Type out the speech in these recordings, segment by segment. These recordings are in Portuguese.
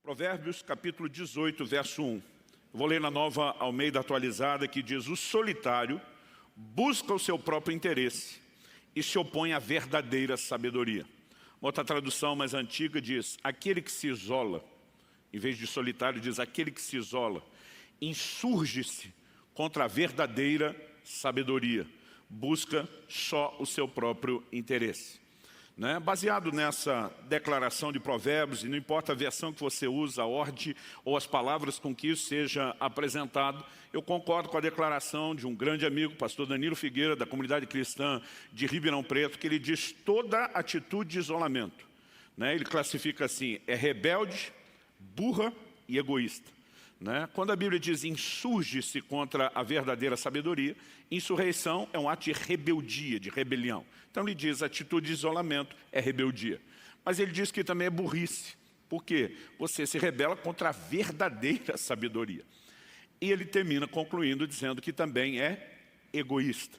Provérbios capítulo 18, verso 1. Eu vou ler na Nova Almeida Atualizada, que diz: o solitário busca o seu próprio interesse e se opõe à verdadeira sabedoria. Uma outra tradução mais antiga diz: aquele que se isola, em vez de solitário diz aquele que se isola, insurge-se contra a verdadeira sabedoria, busca só o seu próprio interesse. Baseado nessa declaração de Provérbios, e não importa a versão que você usa, a ordem ou as palavras com que isso seja apresentado, eu concordo com a declaração de um grande amigo, pastor Danilo Figueira, da comunidade cristã de Ribeirão Preto, que ele diz: toda atitude de isolamento, ele classifica assim: é rebelde, burra e egoísta. Quando a Bíblia diz insurge-se contra a verdadeira sabedoria, insurreição é um ato de rebeldia, de rebelião. Então ele diz: a atitude de isolamento é rebeldia. Mas ele diz que também é burrice. Por quê? Você se rebela contra a verdadeira sabedoria. E ele termina concluindo dizendo que também é egoísta.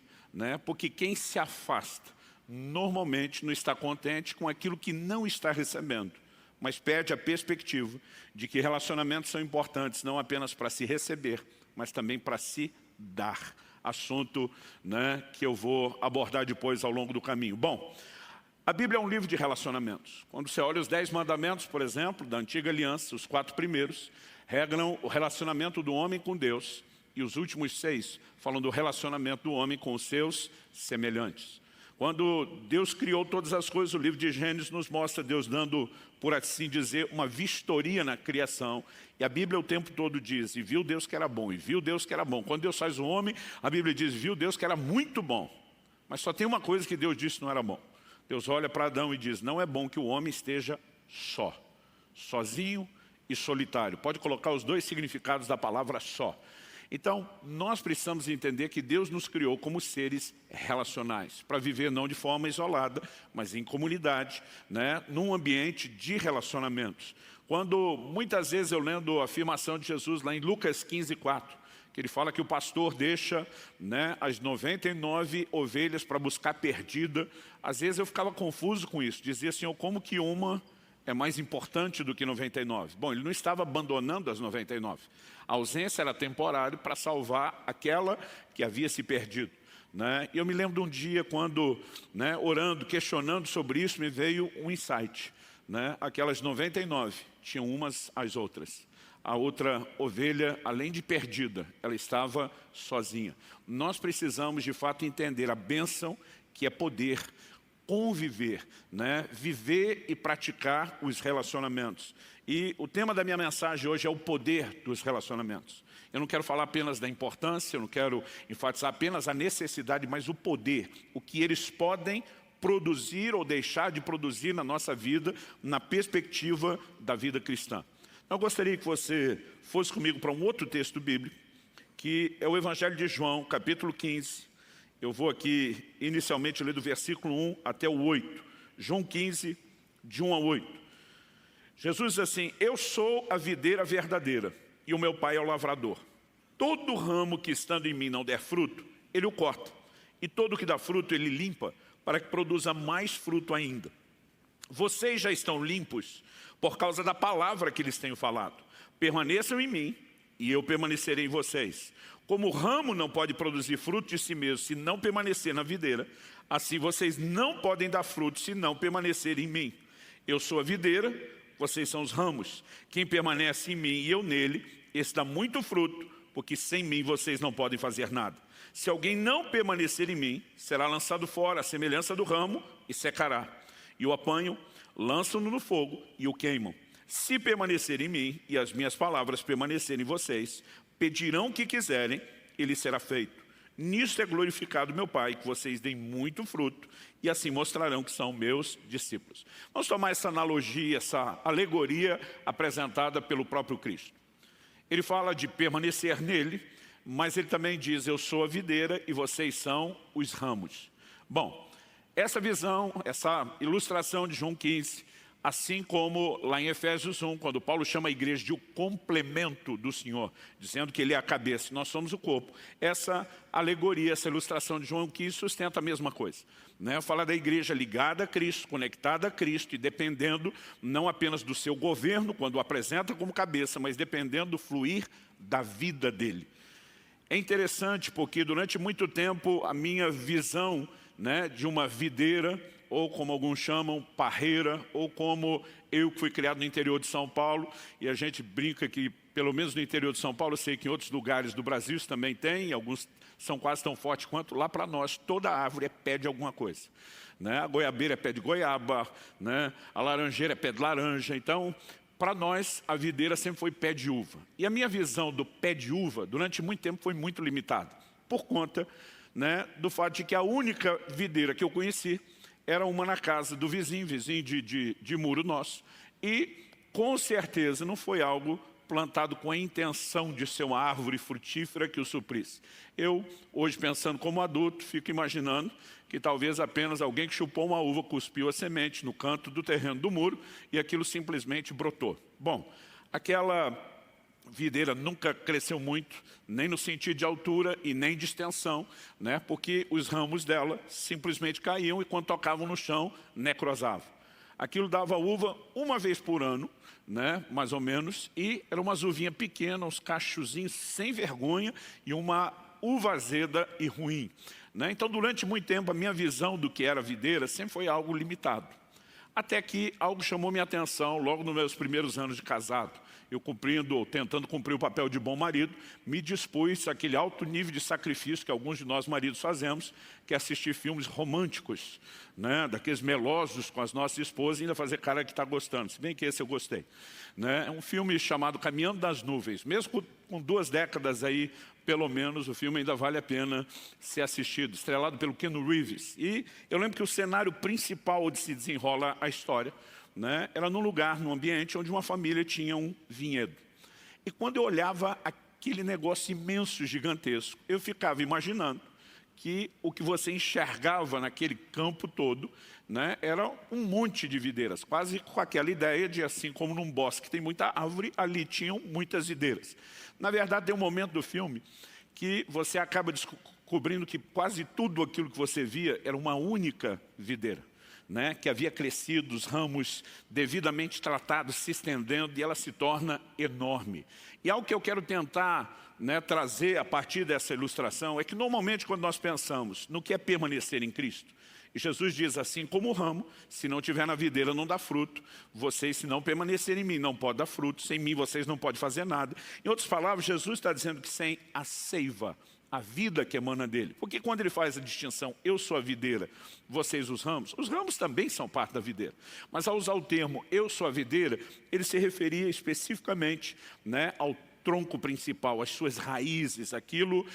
Porque quem se afasta normalmente não está contente com aquilo que não está recebendo, mas perde a perspectiva de que relacionamentos são importantes não apenas para se receber, mas também para se dar. Assunto que eu vou abordar depois ao longo do caminho. Bom, a Bíblia é um livro de relacionamentos. Quando você olha os 10 mandamentos, por exemplo, da Antiga Aliança, os 4 primeiros regram o relacionamento do homem com Deus, e os últimos 6 falam do relacionamento do homem com os seus semelhantes. Quando Deus criou todas as coisas, o livro de Gênesis nos mostra Deus dando, por assim dizer, uma vistoria na criação. E a Bíblia o tempo todo diz: e viu Deus que era bom, e viu Deus que era bom. Quando Deus faz o homem, a Bíblia diz: viu Deus que era muito bom. Mas só tem uma coisa que Deus disse que não era bom. Deus olha para Adão e diz: não é bom que o homem esteja só, sozinho e solitário. Pode colocar os 2 significados da palavra só. Então, nós precisamos entender que Deus nos criou como seres relacionais, para viver não de forma isolada, mas em comunidade, num ambiente de relacionamentos. Quando, muitas vezes, eu lendo a afirmação de Jesus lá em Lucas 15, 4, que ele fala que o pastor deixa as 99 ovelhas para buscar perdida, às vezes eu ficava confuso com isso, dizia: Senhor, como que uma é mais importante do que 99. Bom, ele não estava abandonando as 99. A ausência era temporária para salvar aquela que havia se perdido. E eu me lembro de um dia quando, orando, questionando sobre isso, me veio um insight. Aquelas 99 tinham umas às outras. A outra ovelha, além de perdida, ela estava sozinha. Nós precisamos, de fato, entender a bênção que é poder conviver, viver e praticar os relacionamentos. E o tema da minha mensagem hoje é o poder dos relacionamentos. Eu não quero falar apenas da importância, eu não quero enfatizar apenas a necessidade, mas o poder, o que eles podem produzir ou deixar de produzir na nossa vida, na perspectiva da vida cristã. Eu gostaria que você fosse comigo para um outro texto bíblico, que é o Evangelho de João, capítulo 15, eu vou aqui inicialmente ler do versículo 1 até o 8. João 15, de 1 a 8. Jesus diz assim: eu sou a videira verdadeira e o meu pai é o lavrador. Todo ramo que estando em mim não der fruto, ele o corta. E todo que dá fruto ele limpa, para que produza mais fruto ainda. Vocês já estão limpos por causa da palavra que lhes tenho falado. Permaneçam em mim e eu permanecerei em vocês. Como o ramo não pode produzir fruto de si mesmo se não permanecer na videira, assim vocês não podem dar fruto se não permanecerem em mim. Eu sou a videira, vocês são os ramos. Quem permanece em mim e eu nele, esse dá muito fruto, porque sem mim vocês não podem fazer nada. Se alguém não permanecer em mim, será lançado fora, à semelhança do ramo, e secará. E o apanham, lançam-no no fogo e o queimam. Se permanecer em mim e as minhas palavras permanecerem em vocês, pedirão o que quiserem, ele será feito. Nisto é glorificado meu Pai, que vocês deem muito fruto, e assim mostrarão que são meus discípulos. Vamos tomar essa analogia, essa alegoria apresentada pelo próprio Cristo. Ele fala de permanecer nele, mas ele também diz: eu sou a videira e vocês são os ramos. Bom, essa visão, essa ilustração de João 15, Assim como lá em Efésios 1, quando Paulo chama a igreja de o complemento do Senhor, dizendo que ele é a cabeça e nós somos o corpo. Essa alegoria, essa ilustração de João 15 sustenta a mesma coisa. Fala da igreja ligada a Cristo, conectada a Cristo e dependendo não apenas do seu governo, quando o apresenta como cabeça, mas dependendo do fluir da vida dele. É interessante porque durante muito tempo a minha visão de uma videira, ou como alguns chamam, parreira, ou como eu que fui criado no interior de São Paulo, e a gente brinca que, pelo menos no interior de São Paulo, eu sei que em outros lugares do Brasil isso também tem, alguns são quase tão fortes quanto, lá para nós, toda árvore é pé de alguma coisa. A goiabeira é pé de goiaba, a laranjeira é pé de laranja, então, para nós, a videira sempre foi pé de uva. E a minha visão do pé de uva, durante muito tempo, foi muito limitada, por conta do fato de que a única videira que eu conheci era uma na casa do vizinho de muro nosso. E, com certeza, não foi algo plantado com a intenção de ser uma árvore frutífera que o suprisse. Eu, hoje, pensando como adulto, fico imaginando que talvez apenas alguém que chupou uma uva cuspiu a semente no canto do terreno do muro e aquilo simplesmente brotou. Bom, aquela videira nunca cresceu muito, nem no sentido de altura e nem de extensão, porque os ramos dela simplesmente caíam e quando tocavam no chão, necrosavam. Aquilo dava uva uma vez por ano, mais ou menos, e era uma uvinha pequena, uns cachozinhos sem vergonha e uma uva azeda e ruim. Então, durante muito tempo, a minha visão do que era videira sempre foi algo limitado. Até que algo chamou minha atenção logo nos meus primeiros anos de casado. Eu tentando cumprir o papel de bom marido, me dispus àquele alto nível de sacrifício que alguns de nós maridos fazemos, que é assistir filmes românticos, daqueles melosos com as nossas esposas e ainda fazer cara que está gostando, se bem que esse eu gostei. É um filme chamado Caminhando das Nuvens, mesmo com 2 décadas aí, pelo menos, o filme ainda vale a pena ser assistido, estrelado pelo Keanu Reeves. E eu lembro que o cenário principal onde se desenrola a história era num lugar, num ambiente onde uma família tinha um vinhedo. E quando eu olhava aquele negócio imenso, gigantesco, eu ficava imaginando que o que você enxergava naquele campo todo era um monte de videiras, quase com aquela ideia de assim como num bosque tem muita árvore, ali tinham muitas videiras. Na verdade, tem um momento do filme que você acaba descobrindo que quase tudo aquilo que você via era uma única videira. Que havia crescido, os ramos devidamente tratados, se estendendo, e ela se torna enorme. E algo que eu quero tentar trazer a partir dessa ilustração é que normalmente quando nós pensamos no que é permanecer em Cristo, e Jesus diz assim, como o ramo, se não tiver na videira não dá fruto, vocês se não permanecerem em mim não podem dar fruto, sem mim vocês não podem fazer nada. Em outras palavras, Jesus está dizendo que sem a seiva, a vida que emana dele. Porque quando ele faz a distinção, eu sou a videira, vocês os ramos também são parte da videira. Mas ao usar o termo, eu sou a videira, ele se referia especificamente ao tronco principal, às suas raízes, aquilo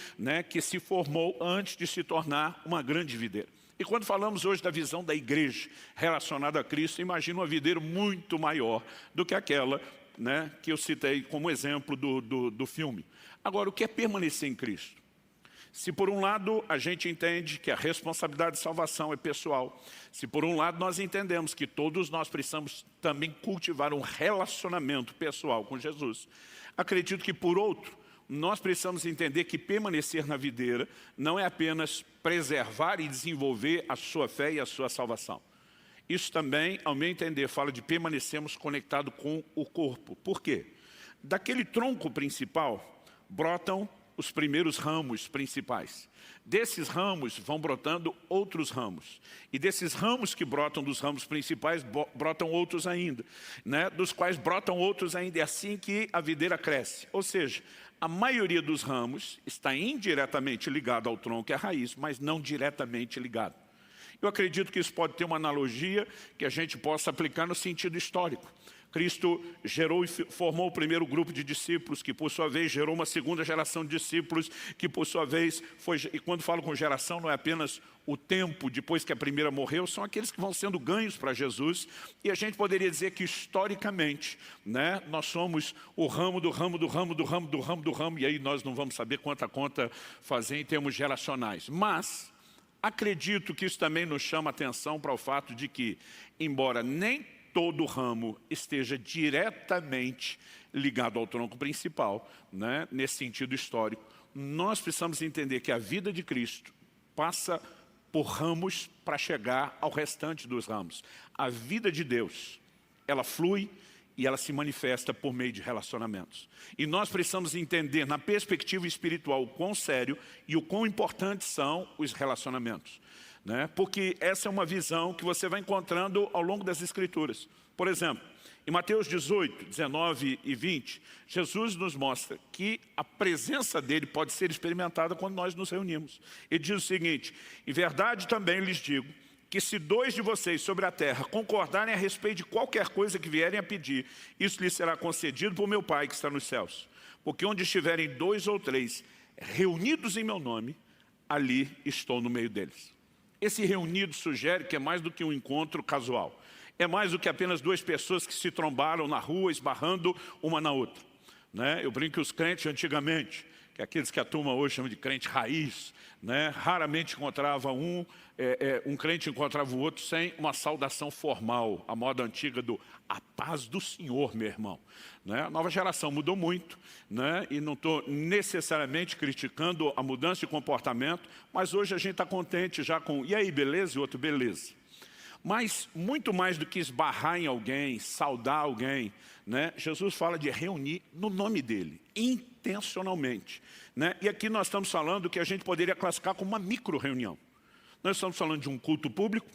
que se formou antes de se tornar uma grande videira. E quando falamos hoje da visão da igreja relacionada a Cristo, imagina uma videira muito maior do que aquela que eu citei como exemplo do filme. Agora, o que é permanecer em Cristo? Se por um lado a gente entende que a responsabilidade de salvação é pessoal, se por um lado nós entendemos que todos nós precisamos também cultivar um relacionamento pessoal com Jesus, acredito que por outro, nós precisamos entender que permanecer na videira não é apenas preservar e desenvolver a sua fé e a sua salvação. Isso também, ao meu entender, fala de permanecermos conectados com o corpo. Por quê? Daquele tronco principal brotam os primeiros ramos principais. Desses ramos vão brotando outros ramos. E desses ramos que brotam dos ramos principais, brotam outros ainda. Dos quais brotam outros ainda. É assim que a videira cresce. Ou seja, a maioria dos ramos está indiretamente ligado ao tronco e à raiz, mas não diretamente ligado. Eu acredito que isso pode ter uma analogia que a gente possa aplicar no sentido histórico. Cristo gerou e formou o primeiro grupo de discípulos, que por sua vez gerou uma segunda geração de discípulos, que por sua vez foi, e quando falo com geração não é apenas o tempo depois que a primeira morreu, são aqueles que vão sendo ganhos para Jesus, e a gente poderia dizer que historicamente, nós somos o ramo do ramo do ramo do ramo do ramo do ramo, e aí nós não vamos saber quanta conta fazer em termos geracionais, mas acredito que isso também nos chama a atenção para o fato de que, embora nem todo ramo esteja diretamente ligado ao tronco principal, né? Nesse sentido histórico. Nós precisamos entender que a vida de Cristo passa por ramos para chegar ao restante dos ramos. A vida de Deus, ela flui e ela se manifesta por meio de relacionamentos. E nós precisamos entender, na perspectiva espiritual, o quão sério e o quão importantes são os relacionamentos, né? Porque essa é uma visão que você vai encontrando ao longo das Escrituras. Por exemplo, em Mateus 18, 19 e 20, Jesus nos mostra que a presença dele pode ser experimentada quando nós nos reunimos. Ele diz o seguinte: em verdade também lhes digo, que se 2 de vocês sobre a terra concordarem a respeito de qualquer coisa que vierem a pedir, isso lhes será concedido por meu Pai que está nos céus. Porque onde estiverem 2 ou 3 reunidos em meu nome, ali estou no meio deles. Esse reunido sugere que é mais do que um encontro casual. É mais do que apenas 2 pessoas que se trombaram na rua, esbarrando uma na outra, né? Eu brinco que os crentes antigamente, que é aqueles que a turma hoje chama de crente raiz, né? Raramente encontrava um crente encontrava o outro sem uma saudação formal, a moda antiga do "a paz do Senhor, meu irmão", né? A nova geração mudou muito, né? E não estou necessariamente criticando a mudança de comportamento, mas hoje a gente está contente já com "e aí, beleza?" e o outro "beleza". Mas muito mais do que esbarrar em alguém, saudar alguém, né? Jesus fala de reunir no nome dele, intencionalmente, né? E aqui nós estamos falando que a gente poderia classificar como uma micro-reunião. Nós estamos falando de um culto público,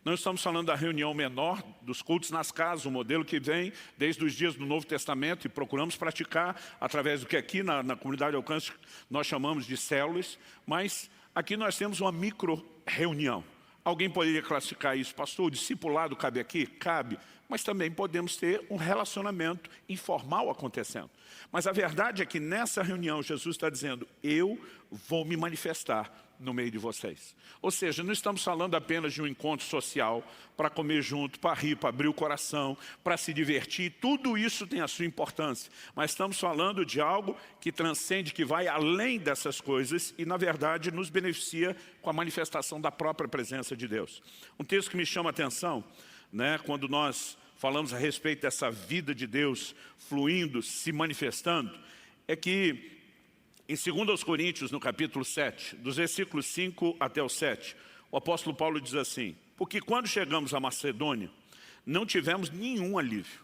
nós estamos falando da reunião menor, dos cultos nas casas, um modelo que vem desde os dias do Novo Testamento e procuramos praticar através do que aqui na comunidade de alcance nós chamamos de células, mas aqui nós temos uma micro-reunião. Alguém poderia classificar isso: pastor, o discipulado cabe aqui? Cabe, mas também podemos ter um relacionamento informal acontecendo. Mas a verdade é que nessa reunião Jesus está dizendo: eu vou me manifestar no meio de vocês. Ou seja, não estamos falando apenas de um encontro social para comer junto, para rir, para abrir o coração, para se divertir. Tudo isso tem a sua importância, mas estamos falando de algo que transcende, que vai além dessas coisas e, na verdade, nos beneficia com a manifestação da própria presença de Deus. Um texto que me chama a atenção, né, quando nós falamos a respeito dessa vida de Deus fluindo, se manifestando, é que em 2 Coríntios, no capítulo 7, dos versículos 5 até o 7, o apóstolo Paulo diz assim: porque quando chegamos à Macedônia, não tivemos nenhum alívio.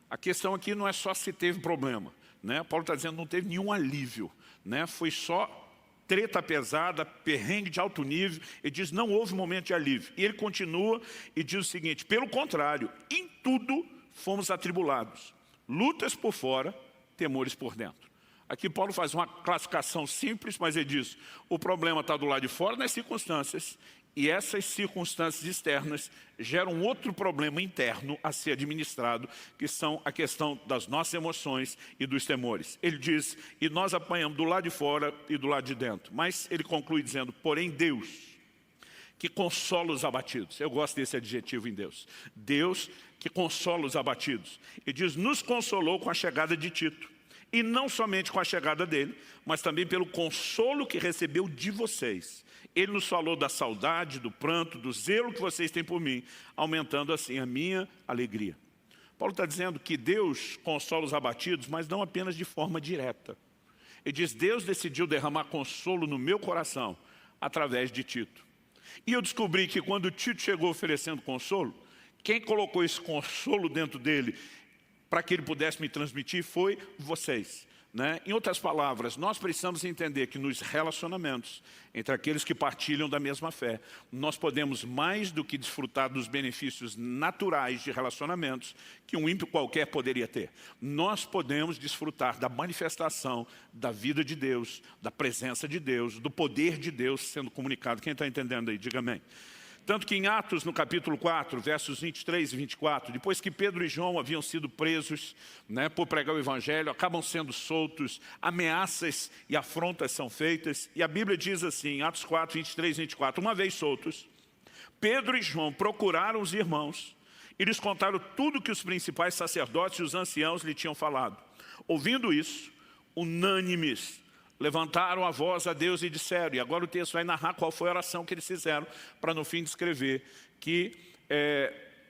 A questão aqui não é só se teve problema, né? Paulo está dizendo que não teve nenhum alívio, né? Foi só treta pesada, perrengue de alto nível. Ele diz: não houve momento de alívio. E ele continua e diz o seguinte: pelo contrário, em tudo fomos atribulados, lutas por fora, temores por dentro. Aqui Paulo faz uma classificação simples, mas ele diz: o problema está do lado de fora nas circunstâncias, e essas circunstâncias externas geram outro problema interno a ser administrado, que são a questão das nossas emoções e dos temores. Ele diz: e nós apanhamos do lado de fora e do lado de dentro. Mas ele conclui dizendo: porém Deus, que consola os abatidos. Eu gosto desse adjetivo em Deus. Deus que consola os abatidos. Ele diz: nos consolou com a chegada de Tito. E não somente com a chegada dele, mas também pelo consolo que recebeu de vocês. Ele nos falou da saudade, do pranto, do zelo que vocês têm por mim, aumentando assim a minha alegria. Paulo está dizendo que Deus consola os abatidos, mas não apenas de forma direta. Ele diz: Deus decidiu derramar consolo no meu coração através de Tito. E eu descobri que quando Tito chegou oferecendo consolo, quem colocou esse consolo dentro dele para que ele pudesse me transmitir foi vocês, né? Em outras palavras, nós precisamos entender que nos relacionamentos entre aqueles que partilham da mesma fé, nós podemos mais do que desfrutar dos benefícios naturais de relacionamentos que um ímpio qualquer poderia ter. Nós podemos desfrutar da manifestação da vida de Deus, da presença de Deus, do poder de Deus sendo comunicado. Quem está entendendo aí, diga amém. Tanto que em Atos, no capítulo 4, versos 23 e 24, depois que Pedro e João haviam sido presos, né, por pregar o Evangelho, acabam sendo soltos, ameaças e afrontas são feitas, e a Bíblia diz assim, em Atos 4, 23 e 24, uma vez soltos, Pedro e João procuraram os irmãos e lhes contaram tudo que os principais sacerdotes e os anciãos lhe tinham falado. Ouvindo isso, unânimes, levantaram a voz a Deus e disseram, e agora o texto vai narrar qual foi a oração que eles fizeram, para no fim descrever que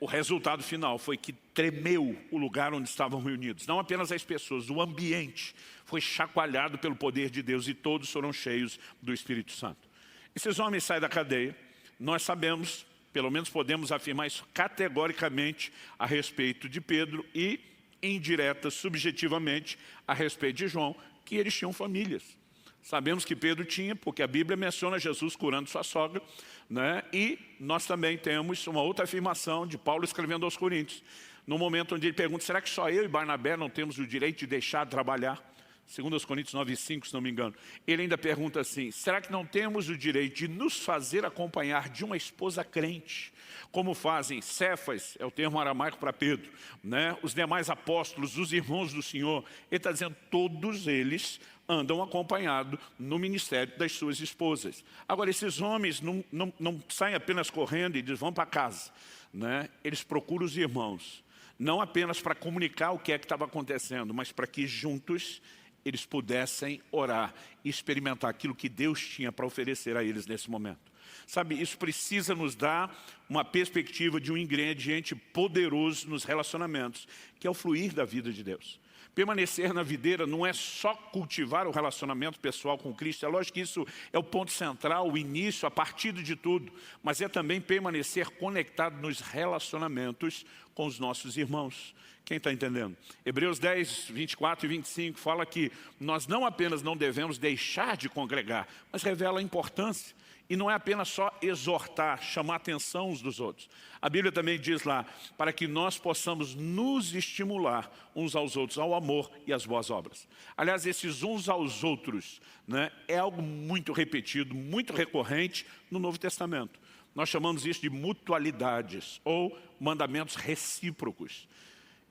o resultado final foi que tremeu o lugar onde estavam reunidos. Não apenas as pessoas, o ambiente foi chacoalhado pelo poder de Deus e todos foram cheios do Espírito Santo. Esses homens saem da cadeia, nós sabemos, pelo menos podemos afirmar isso categoricamente a respeito de Pedro e, indireta, subjetivamente, a respeito de João, que eles tinham famílias. Sabemos que Pedro tinha, porque a Bíblia menciona Jesus curando sua sogra, né? E nós também temos uma outra afirmação de Paulo escrevendo aos Coríntios, no momento onde ele pergunta, será que só eu e Barnabé não temos o direito de deixar de trabalhar? Segundo os Coríntios 9:5, se não me engano. Ele ainda pergunta assim, será que não temos o direito de nos fazer acompanhar de uma esposa crente? Como fazem Cefas, é o termo aramaico para Pedro, né? Os demais apóstolos, os irmãos do Senhor. Ele está dizendo, todos eles andam acompanhados no ministério das suas esposas. Agora, esses homens não saem apenas correndo e dizem, vão para casa, né? Eles procuram os irmãos, não apenas para comunicar o que é que estava acontecendo, mas para que juntos eles pudessem orar e experimentar aquilo que Deus tinha para oferecer a eles nesse momento. Sabe, isso precisa nos dar uma perspectiva de um ingrediente poderoso nos relacionamentos, que é o fluir da vida de Deus. Permanecer na videira não é só cultivar o relacionamento pessoal com Cristo, é lógico que isso é o ponto central, o início, a partida de tudo, mas é também permanecer conectado nos relacionamentos com os nossos irmãos. Quem está entendendo? Hebreus 10, 24 e 25 fala que nós não apenas não devemos deixar de congregar, mas revela a importância. E não é apenas só exortar, chamar a atenção uns dos outros. A Bíblia também diz lá, para que nós possamos nos estimular uns aos outros, ao amor e às boas obras. Aliás, esses uns aos outros, né, é algo muito repetido, muito recorrente no Novo Testamento. Nós chamamos isso de mutualidades ou mandamentos recíprocos.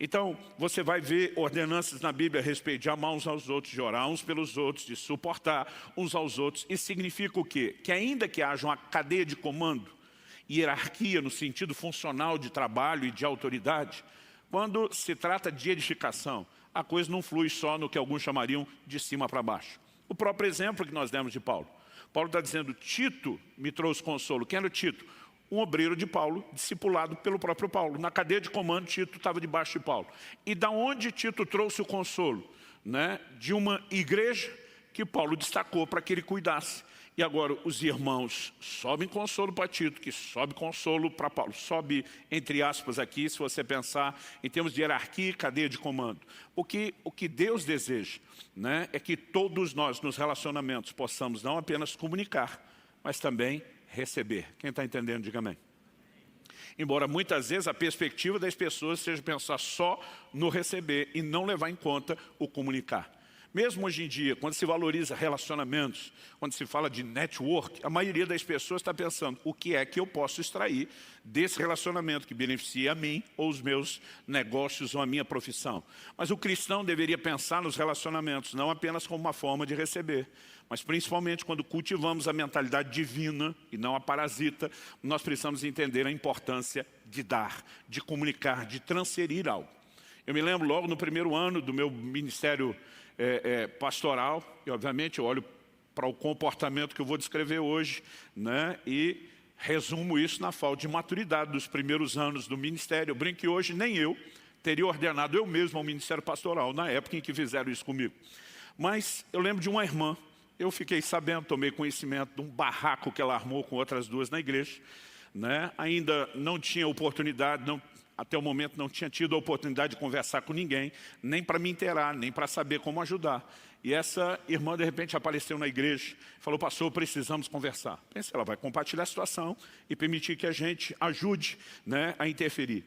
Então, você vai ver ordenanças na Bíblia a respeito de amar uns aos outros, de orar uns pelos outros, de suportar uns aos outros. Isso significa o quê? Que ainda que haja uma cadeia de comando, hierarquia no sentido funcional de trabalho e de autoridade, quando se trata de edificação, a coisa não flui só no que alguns chamariam de cima para baixo. O próprio exemplo que nós demos de Paulo. Paulo está dizendo, Tito me trouxe consolo. Quem era o Tito? Um obreiro de Paulo, discipulado pelo próprio Paulo. Na cadeia de comando, Tito estava debaixo de Paulo. E da onde Tito trouxe o consolo? Né? De uma igreja que Paulo destacou para que ele cuidasse. E agora os irmãos sobem consolo para Tito, que sobe consolo para Paulo. Sobe, entre aspas, aqui, se você pensar em termos de hierarquia e cadeia de comando. O que Deus deseja, né, é que todos nós, nos relacionamentos, possamos não apenas comunicar, mas também receber. Quem está entendendo, diga amém. Embora muitas vezes a perspectiva das pessoas seja pensar só no receber e não levar em conta o comunicar. Mesmo hoje em dia, quando se valoriza relacionamentos, quando se fala de network, a maioria das pessoas está pensando o que é que eu posso extrair desse relacionamento que beneficia a mim ou os meus negócios ou a minha profissão. Mas o cristão deveria pensar nos relacionamentos não apenas como uma forma de receber, mas principalmente quando cultivamos a mentalidade divina e não a parasita, nós precisamos entender a importância de dar, de comunicar, de transferir algo. Eu me lembro logo no primeiro ano do meu ministério pastoral, e obviamente eu olho para o comportamento que eu vou descrever hoje, né, e resumo isso na falta de maturidade dos primeiros anos do ministério. Eu brinco que hoje nem eu teria ordenado eu mesmo ao ministério pastoral, na época em que fizeram isso comigo. Mas eu lembro de uma irmã, eu fiquei sabendo, tomei conhecimento de um barraco que ela armou com outras duas na igreja, né, ainda não tinha oportunidade, até o momento não tinha tido a oportunidade de conversar com ninguém, nem para me inteirar, nem para saber como ajudar. E essa irmã, de repente, apareceu na igreja, falou, pastor, precisamos conversar. Pensei, ela vai compartilhar a situação e permitir que a gente ajude, né, a interferir.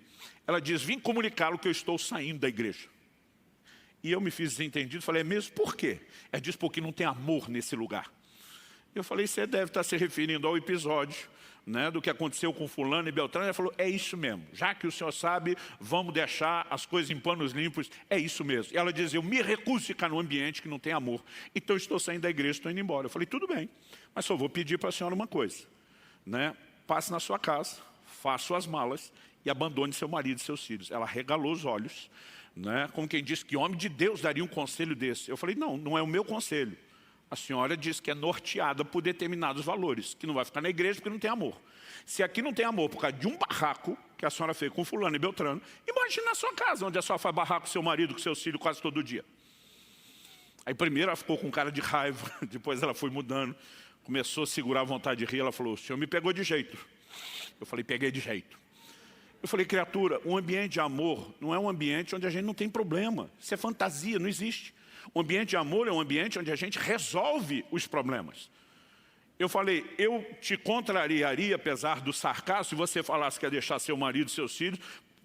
Ela diz, vim comunicá-lo que eu estou saindo da igreja. E eu me fiz desentendido, falei, é mesmo? Por quê? Ela diz, porque não tem amor nesse lugar. Eu falei, você deve estar se referindo ao episódio, né, do que aconteceu com fulano e Beltrano. Ela falou, é isso mesmo, já que o senhor sabe, vamos deixar as coisas em panos limpos, é isso mesmo. E ela dizia, eu me recuso a ficar num ambiente que não tem amor, então eu estou saindo da igreja, estou indo embora. Eu falei, tudo bem, mas só vou pedir para a senhora uma coisa, né, passe na sua casa, faça suas malas e abandone seu marido e seus filhos. Ela regalou os olhos, né, como quem disse que homem de Deus daria um conselho desse. Eu falei, não é o meu conselho. A senhora diz que é norteada por determinados valores, que não vai ficar na igreja porque não tem amor. Se aqui não tem amor por causa de um barraco, que a senhora fez com fulano e beltrano. Imagina na sua casa, onde a senhora faz barraco com seu marido, com seus filhos quase todo dia. Aí primeiro ela ficou com cara de raiva, depois ela foi mudando, começou a segurar a vontade de rir, ela falou, o senhor me pegou de jeito. Eu falei, peguei de jeito. Eu falei, criatura, um ambiente de amor não é um ambiente onde a gente não tem problema. Isso é fantasia, não existe. Um ambiente de amor é um ambiente onde a gente resolve os problemas. Eu falei, eu te contrariaria, apesar do sarcasmo, se você falasse que ia deixar seu marido e seus filhos,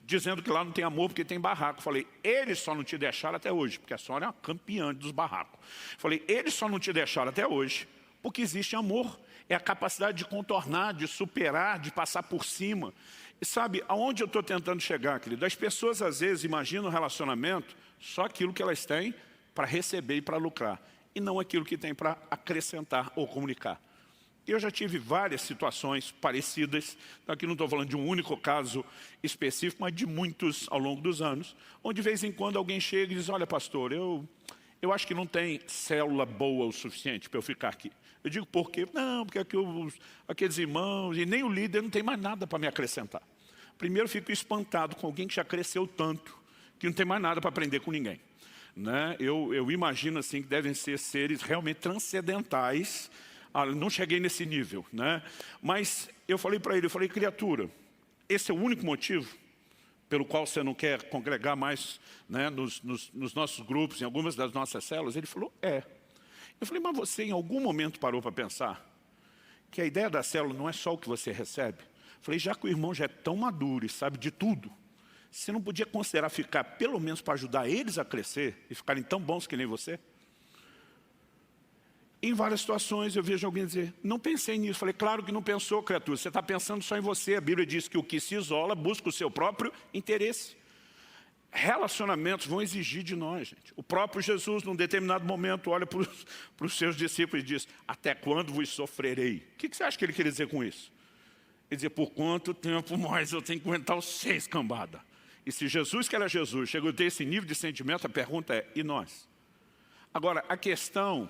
dizendo que lá não tem amor porque tem barraco. Eu falei, eles só não te deixaram até hoje, porque a senhora é uma campeã dos barracos. Eu falei, eles só não te deixaram até hoje, porque existe amor. É a capacidade de contornar, de superar, de passar por cima. E sabe, aonde eu estou tentando chegar, querido? As pessoas às vezes imaginam o relacionamento só aquilo que elas têm para receber e para lucrar, e não aquilo que tem para acrescentar ou comunicar. Eu já tive várias situações parecidas, aqui não estou falando de um único caso específico, mas de muitos ao longo dos anos, onde de vez em quando alguém chega e diz, olha pastor, eu acho que não tem célula boa o suficiente para eu ficar aqui. Eu digo, por quê? Não, porque aqueles irmãos e nem o líder não tem mais nada para me acrescentar. Primeiro, eu fico espantado com alguém que já cresceu tanto, que não tem mais nada para aprender com ninguém. Né? Eu imagino assim, que devem ser seres realmente transcendentais. Não cheguei nesse nível. Né? Mas eu falei para ele, criatura, esse é o único motivo pelo qual você não quer congregar mais, né, nos nossos grupos, em algumas das nossas células? Ele falou, é. Eu falei, mas você em algum momento parou para pensar que a ideia da célula não é só o que você recebe? Eu falei, já que o irmão já é tão maduro e sabe de tudo, você não podia considerar ficar pelo menos para ajudar eles a crescer e ficarem tão bons que nem você? Em várias situações eu vejo alguém dizer, não pensei nisso. Falei, claro que não pensou, criatura, você está pensando só em você. A Bíblia diz que o que se isola busca o seu próprio interesse. Relacionamentos vão exigir de nós, gente. O próprio Jesus, num determinado momento, olha para os seus discípulos e diz, até quando vos sofrerei? O que você acha que ele queria dizer com isso? Ele dizia, por quanto tempo mais eu tenho que aguentar os 6 cambadas? E se Jesus, que era Jesus, chegou a ter esse nível de sentimento, a pergunta é, e nós? Agora, a questão,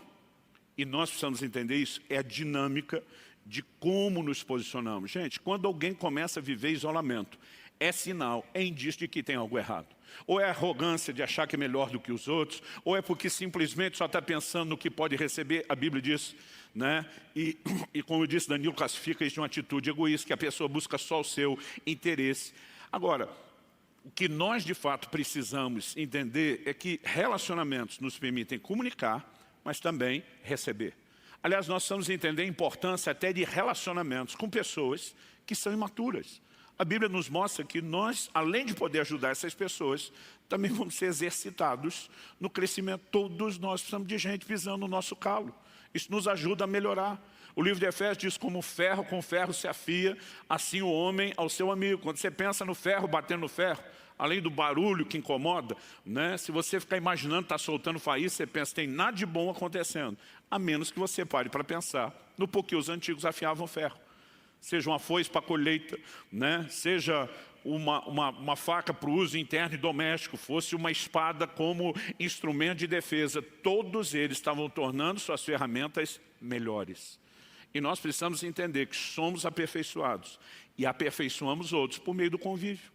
e nós precisamos entender isso, é a dinâmica de como nos posicionamos. Gente, quando alguém começa a viver isolamento, é sinal, é indício de que tem algo errado. Ou é arrogância de achar que é melhor do que os outros, ou é porque simplesmente só está pensando no que pode receber. A Bíblia diz, né? E como eu disse, Danilo classifica isso de uma atitude egoísta, que a pessoa busca só o seu interesse. Agora, o que nós de fato precisamos entender é que relacionamentos nos permitem comunicar, mas também receber. Aliás, nós precisamos entender a importância até de relacionamentos com pessoas que são imaturas. A Bíblia nos mostra que nós, além de poder ajudar essas pessoas, também vamos ser exercitados no crescimento. Todos nós precisamos de gente pisando no nosso calo. Isso nos ajuda a melhorar. O livro de Efésios diz, como ferro com ferro se afia, assim o homem ao seu amigo. Quando você pensa no ferro, batendo no ferro, além do barulho que incomoda, né? Se você ficar imaginando, está soltando faísca, você pensa, tem nada de bom acontecendo. A menos que você pare para pensar no porquê os antigos afiavam ferro. Seja uma foice para a colheita, né? Seja uma faca para o uso interno e doméstico, fosse uma espada como instrumento de defesa. Todos eles estavam tornando suas ferramentas melhores. E nós precisamos entender que somos aperfeiçoados e aperfeiçoamos outros por meio do convívio.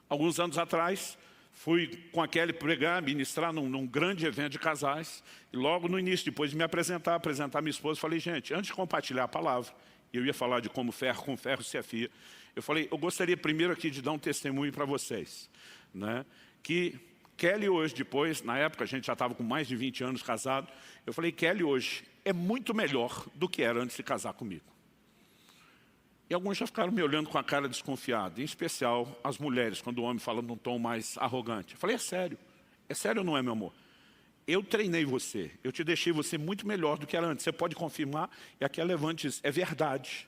Alguns anos atrás, fui com a Kelly pregar, ministrar num grande evento de casais. E logo no início, depois de me apresentar minha esposa, falei, gente, antes de compartilhar a palavra, eu ia falar de como ferro com ferro se afia. Eu falei, eu gostaria primeiro aqui de dar um testemunho para vocês. Né? Que Kelly hoje, depois, na época a gente já estava com mais de 20 anos casado, eu falei, Kelly hoje é muito melhor do que era antes de casar comigo. E alguns já ficaram me olhando com a cara desconfiada, em especial as mulheres, quando o homem fala num tom mais arrogante. Eu falei, é sério ou não é, meu amor? Eu treinei você, eu te deixei você muito melhor do que era antes. Você pode confirmar? E aqui a Levante diz, é verdade.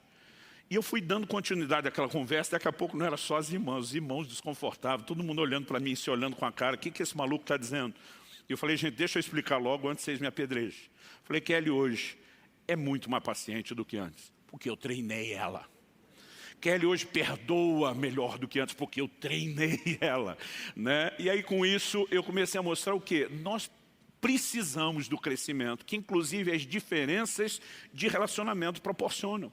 E eu fui dando continuidade àquela conversa, daqui a pouco não era só as irmãs, os irmãos desconfortáveis, todo mundo olhando para mim, se olhando com a cara, o que esse maluco está dizendo? E eu falei, gente, deixa eu explicar logo antes que vocês me apedrejem. Falei, Kelly hoje é muito mais paciente do que antes, porque eu treinei ela. Kelly hoje perdoa melhor do que antes, porque eu treinei ela. Né? E aí com isso eu comecei a mostrar o quê? Nós precisamos do crescimento, que inclusive as diferenças de relacionamento proporcionam.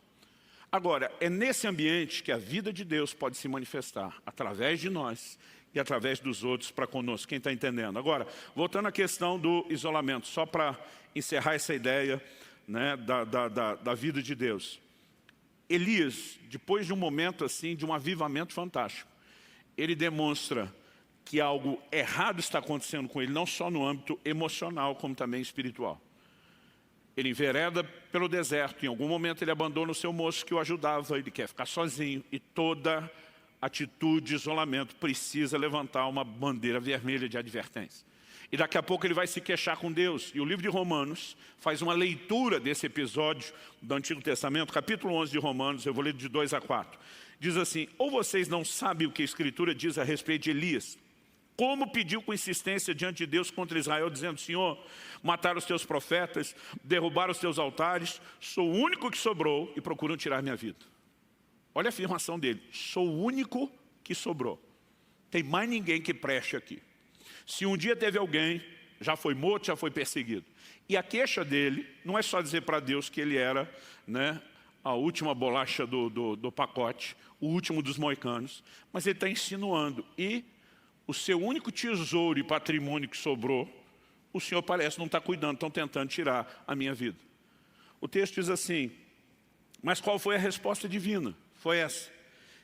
Agora, é nesse ambiente que a vida de Deus pode se manifestar, através de nós e através dos outros para conosco. Quem está entendendo? Agora, voltando à questão do isolamento, só para encerrar essa ideia, né, da vida de Deus. Elias, depois de um momento assim, de um avivamento fantástico, ele demonstra que algo errado está acontecendo com ele, não só no âmbito emocional, como também espiritual. Ele envereda pelo deserto, em algum momento ele abandona o seu moço que o ajudava, ele quer ficar sozinho, e toda atitude de isolamento precisa levantar uma bandeira vermelha de advertência. E daqui a pouco ele vai se queixar com Deus. E o livro de Romanos faz uma leitura desse episódio do Antigo Testamento, capítulo 11 de Romanos, eu vou ler de 2 a 4. Diz assim: ou vocês não sabem o que a Escritura diz a respeito de Elias? Como pediu com insistência diante de Deus contra Israel, dizendo: Senhor, mataram os teus profetas, derrubaram os teus altares, sou o único que sobrou e procuram tirar minha vida. Olha a afirmação dele: sou o único que sobrou. Tem mais ninguém que preste aqui. Se um dia teve alguém, já foi morto, já foi perseguido. E a queixa dele não é só dizer para Deus que ele era, né, a última bolacha do pacote, o último dos moicanos, mas ele está insinuando: e o seu único tesouro e patrimônio que sobrou, o Senhor parece não estar cuidando, estão tentando tirar a minha vida. O texto diz assim: mas qual foi a resposta divina? Foi essa: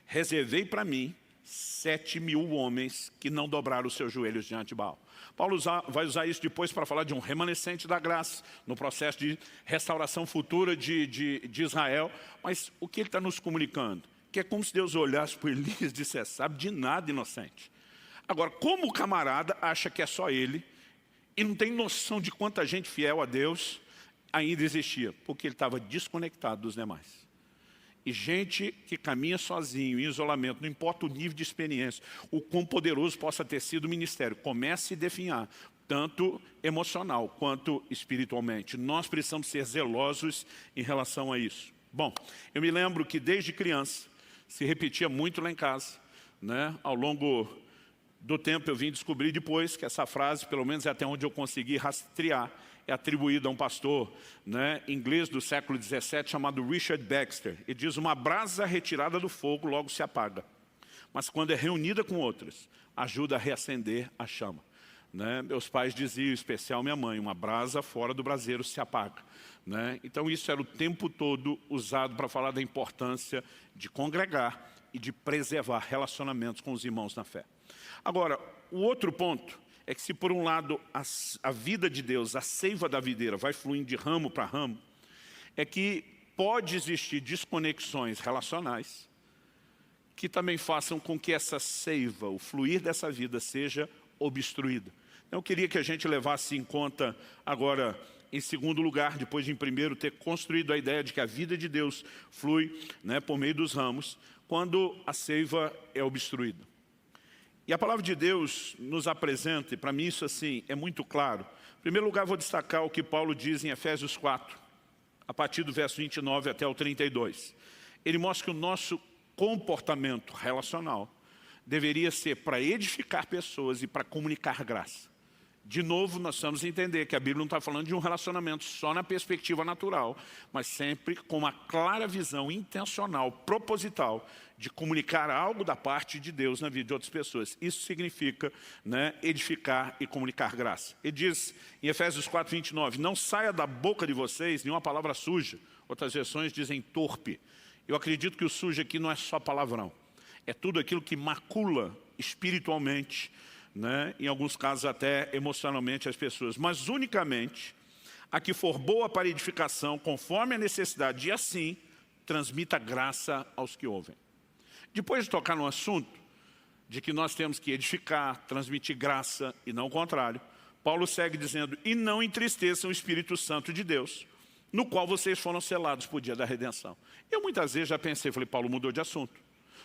reservei para mim 7.000 homens que não dobraram os seus joelhos diante de Baal. Paulo vai usar isso depois para falar de um remanescente da graça, no processo de restauração futura de Israel. Mas o que ele está nos comunicando? Que é como se Deus olhasse para Elias e dissesse: sabe de nada, inocente. Agora, como o camarada acha que é só ele, e não tem noção de quanta gente fiel a Deus ainda existia, porque ele estava desconectado dos demais. E gente que caminha sozinho, em isolamento, não importa o nível de experiência, o quão poderoso possa ter sido o ministério, começa a se definhar, tanto emocional quanto espiritualmente. Nós precisamos ser zelosos em relação a isso. Bom, eu me lembro que desde criança, se repetia muito lá em casa, né? Ao longo do tempo eu vim descobrir depois que essa frase, pelo menos até onde eu consegui rastrear, é atribuída a um pastor, né, inglês do século XVII chamado Richard Baxter. Ele diz: uma brasa retirada do fogo logo se apaga, mas quando é reunida com outras, ajuda a reacender a chama. Né? Meus pais diziam, em especial minha mãe: uma brasa fora do braseiro se apaga. Né? Então isso era o tempo todo usado para falar da importância de congregar e de preservar relacionamentos com os irmãos na fé. Agora, o outro ponto é que se por um lado a vida de Deus, a seiva da videira, vai fluindo de ramo para ramo, é que pode existir desconexões relacionais que também façam com que essa seiva, o fluir dessa vida, seja obstruída. Então eu queria que a gente levasse em conta agora, em segundo lugar, depois de em primeiro ter construído a ideia de que a vida de Deus flui, né, por meio dos ramos, quando a seiva é obstruída. E a palavra de Deus nos apresenta, e para mim isso assim é muito claro. Em primeiro lugar, vou destacar o que Paulo diz em Efésios 4, a partir do verso 29 até o 32. Ele mostra que o nosso comportamento relacional deveria ser para edificar pessoas e para comunicar graça. De novo, nós precisamos entender que a Bíblia não está falando de um relacionamento só na perspectiva natural, mas sempre com uma clara visão intencional, proposital, de comunicar algo da parte de Deus na vida de outras pessoas. Isso significa, né, edificar e comunicar graça. Ele diz em Efésios 4, 29, não saia da boca de vocês nenhuma palavra suja. Outras versões dizem torpe. Eu acredito que o sujo aqui não é só palavrão. É tudo aquilo que macula espiritualmente, né, em alguns casos até emocionalmente as pessoas, mas unicamente a que for boa para edificação, conforme a necessidade, e assim transmita graça aos que ouvem. Depois de tocar no assunto de que nós temos que edificar, transmitir graça e não o contrário, Paulo segue dizendo: e não entristeçam o Espírito Santo de Deus, no qual vocês foram selados por dia da redenção. Eu muitas vezes já pensei, falei, Paulo mudou de assunto.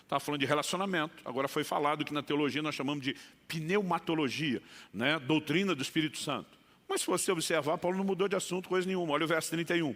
Estava falando de relacionamento, agora foi falado que na teologia nós chamamos de pneumatologia, né? Doutrina do Espírito Santo. Mas se você observar, Paulo não mudou de assunto coisa nenhuma. Olha o verso 31.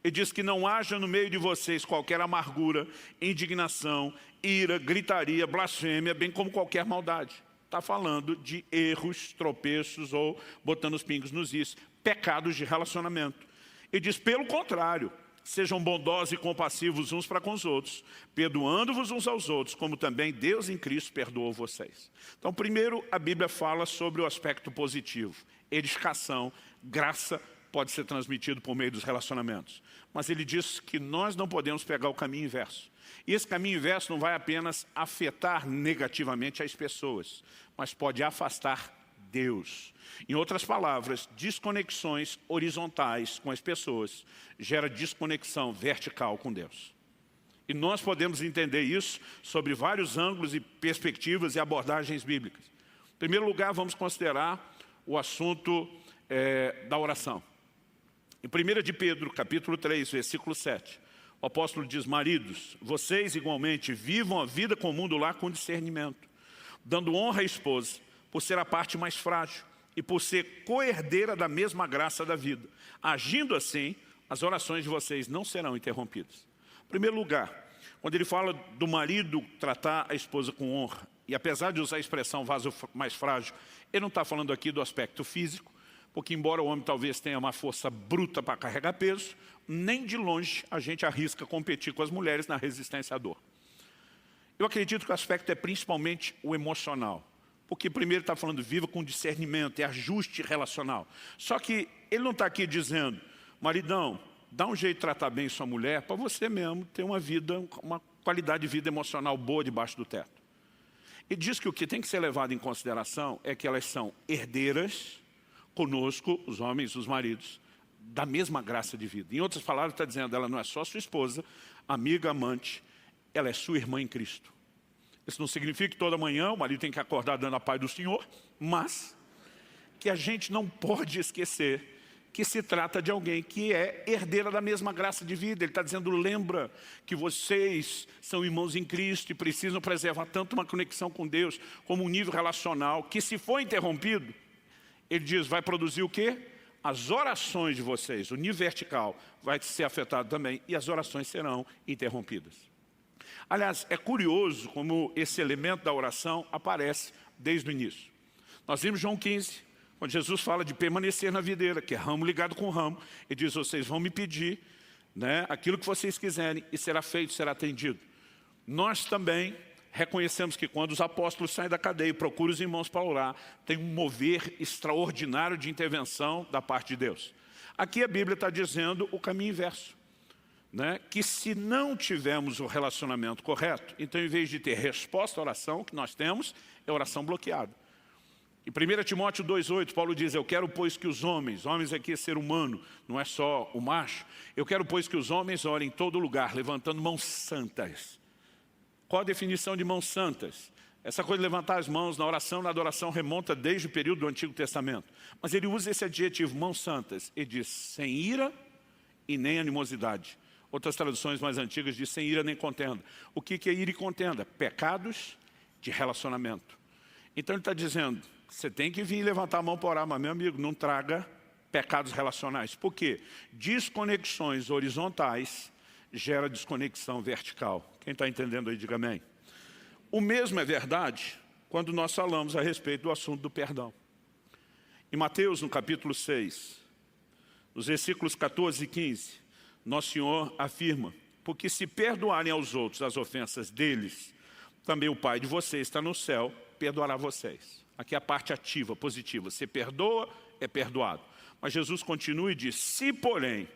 Ele diz que não haja no meio de vocês qualquer amargura, indignação, ira, gritaria, blasfêmia, bem como qualquer maldade. Está falando de erros, tropeços ou, botando os pingos nos is, pecados de relacionamento. Ele diz, pelo contrário, sejam bondosos e compassivos uns para com os outros, perdoando-vos uns aos outros, como também Deus em Cristo perdoou vocês. Então, primeiro, a Bíblia fala sobre o aspecto positivo. Edificação, graça pode ser transmitido por meio dos relacionamentos. Mas ele diz que nós não podemos pegar o caminho inverso. E esse caminho inverso não vai apenas afetar negativamente as pessoas, mas pode afastar Deus. Em outras palavras, desconexões horizontais com as pessoas gera desconexão vertical com Deus. E nós podemos entender isso sobre vários ângulos e perspectivas e abordagens bíblicas. Em primeiro lugar, vamos considerar o assunto da oração. Em 1 de Pedro, capítulo 3, versículo 7, o apóstolo diz: maridos, vocês igualmente vivam a vida comum do lar com discernimento, dando honra à esposa, por ser a parte mais frágil e por ser co-herdeira da mesma graça da vida. Agindo assim, as orações de vocês não serão interrompidas. Em primeiro lugar, quando ele fala do marido tratar a esposa com honra, e apesar de usar a expressão vaso mais frágil, ele não está falando aqui do aspecto físico, porque embora o homem talvez tenha uma força bruta para carregar peso, nem de longe a gente arrisca competir com as mulheres na resistência à dor. Eu acredito que o aspecto é principalmente o emocional. Porque primeiro está falando viva com discernimento, é ajuste relacional. Só que ele não está aqui dizendo, maridão, dá um jeito de tratar bem sua mulher para você mesmo ter uma vida, uma qualidade de vida emocional boa debaixo do teto. Ele diz que o que tem que ser levado em consideração é que elas são herdeiras conosco, os homens, os maridos, da mesma graça de vida. Em outras palavras, está dizendo, ela não é só sua esposa, amiga, amante, ela é sua irmã em Cristo. Isso não significa que toda manhã o marido tem que acordar dando a paz do Senhor, mas que a gente não pode esquecer que se trata de alguém que é herdeira da mesma graça de vida. Ele está dizendo, lembra que vocês são irmãos em Cristo e precisam preservar tanto uma conexão com Deus, como um nível relacional, que se for interrompido, ele diz, vai produzir o quê? As orações de vocês, o nível vertical vai ser afetado também e as orações serão interrompidas. Aliás, é curioso como esse elemento da oração aparece desde o início. Nós vimos João 15, quando Jesus fala de permanecer na videira, que é ramo ligado com ramo. Ele diz, vocês vão me pedir, né, aquilo que vocês quiserem e será feito, será atendido. Nós também reconhecemos que quando os apóstolos saem da cadeia e procuram os irmãos para orar, tem um mover extraordinário de intervenção da parte de Deus. Aqui a Bíblia está dizendo o caminho inverso. Né, que se não tivermos o relacionamento correto, então em vez de ter resposta à oração, o que nós temos é oração bloqueada. Em 1 Timóteo 2,8, Paulo diz, eu quero pois que os homens aqui é ser humano, não é só o macho, eu quero pois que os homens orem em todo lugar, levantando mãos santas. Qual a definição de mãos santas? Essa coisa de levantar as mãos na oração, na adoração, remonta desde o período do Antigo Testamento. Mas ele usa esse adjetivo, mãos santas, ele diz, sem ira e nem animosidade. Outras traduções mais antigas dizem sem ira nem contenda. O que é ira e contenda? Pecados de relacionamento. Então ele está dizendo, você tem que vir e levantar a mão para orar, mas meu amigo, não traga pecados relacionais. Por quê? Desconexões horizontais gera desconexão vertical. Quem está entendendo aí, diga amém. O mesmo é verdade quando nós falamos a respeito do assunto do perdão. Em Mateus, no capítulo 6, nos versículos 14 e 15, Nosso Senhor afirma, porque se perdoarem aos outros as ofensas deles, também o Pai de vocês está no céu, perdoará vocês. Aqui é a parte ativa, positiva. Se perdoa, é perdoado. Mas Jesus continua e diz, se porém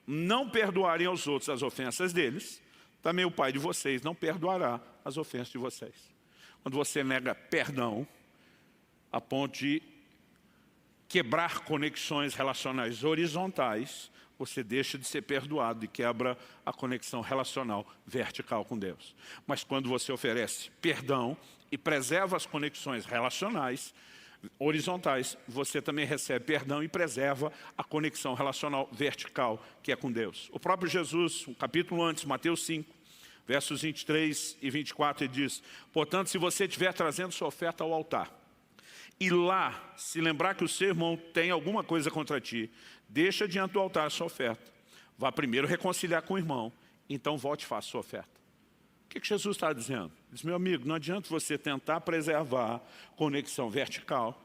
não perdoarem aos outros as ofensas deles, também o Pai de vocês não perdoará as ofensas de vocês. Quando você nega perdão, a ponto de quebrar conexões relacionais horizontais, você deixa de ser perdoado e quebra a conexão relacional vertical com Deus. Mas quando você oferece perdão e preserva as conexões relacionais horizontais, você também recebe perdão e preserva a conexão relacional vertical que é com Deus. O próprio Jesus, um capítulo antes, Mateus 5, versos 23 e 24, ele diz, portanto, se você estiver trazendo sua oferta ao altar, e lá, se lembrar que o seu irmão tem alguma coisa contra ti, deixa diante do altar a sua oferta. Vá primeiro reconciliar com o irmão, então volte e faça a sua oferta. O que Jesus está dizendo? Ele diz, meu amigo, não adianta você tentar preservar conexão vertical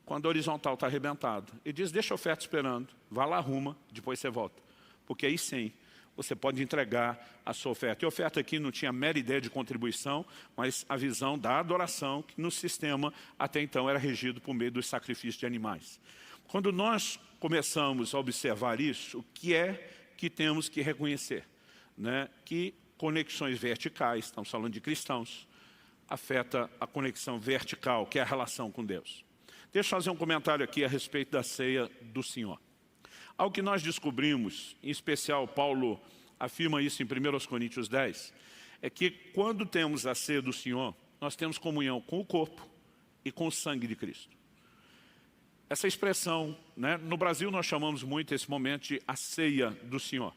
quando a horizontal está arrebentada. Ele diz, deixa a oferta esperando, vá lá, arruma, depois você volta. Porque aí sim, você pode entregar a sua oferta. E a oferta aqui não tinha mera ideia de contribuição, mas a visão da adoração, que no sistema até então era regido por meio dos sacrifícios de animais. Quando nós começamos a observar isso, o que é que temos que reconhecer? Né? Que conexões verticais, estamos falando de cristãos, afeta a conexão vertical, que é a relação com Deus. Deixa eu fazer um comentário aqui a respeito da ceia do Senhor. Algo que nós descobrimos, em especial Paulo afirma isso em 1 Coríntios 10, é que quando temos a ceia do Senhor, nós temos comunhão com o corpo e com o sangue de Cristo. Essa expressão, né, no Brasil nós chamamos muito esse momento de a ceia do Senhor.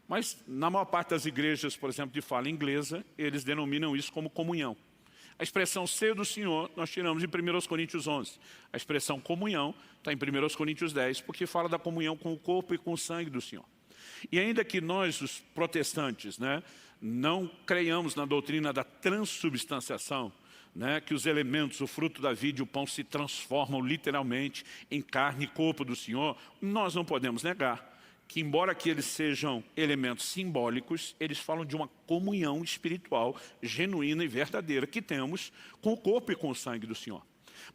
Mas na maior parte das igrejas, por exemplo, de fala inglesa, eles denominam isso como comunhão. A expressão ceia do Senhor nós tiramos em 1 Coríntios 11. A expressão comunhão está em 1 Coríntios 10, porque fala da comunhão com o corpo e com o sangue do Senhor. E ainda que nós, os protestantes, né, não creiamos na doutrina da transubstanciação, né, que os elementos, o fruto da vida e o pão se transformam literalmente em carne e corpo do Senhor, nós não podemos negar que, embora que eles sejam elementos simbólicos, eles falam de uma comunhão espiritual genuína e verdadeira que temos com o corpo e com o sangue do Senhor.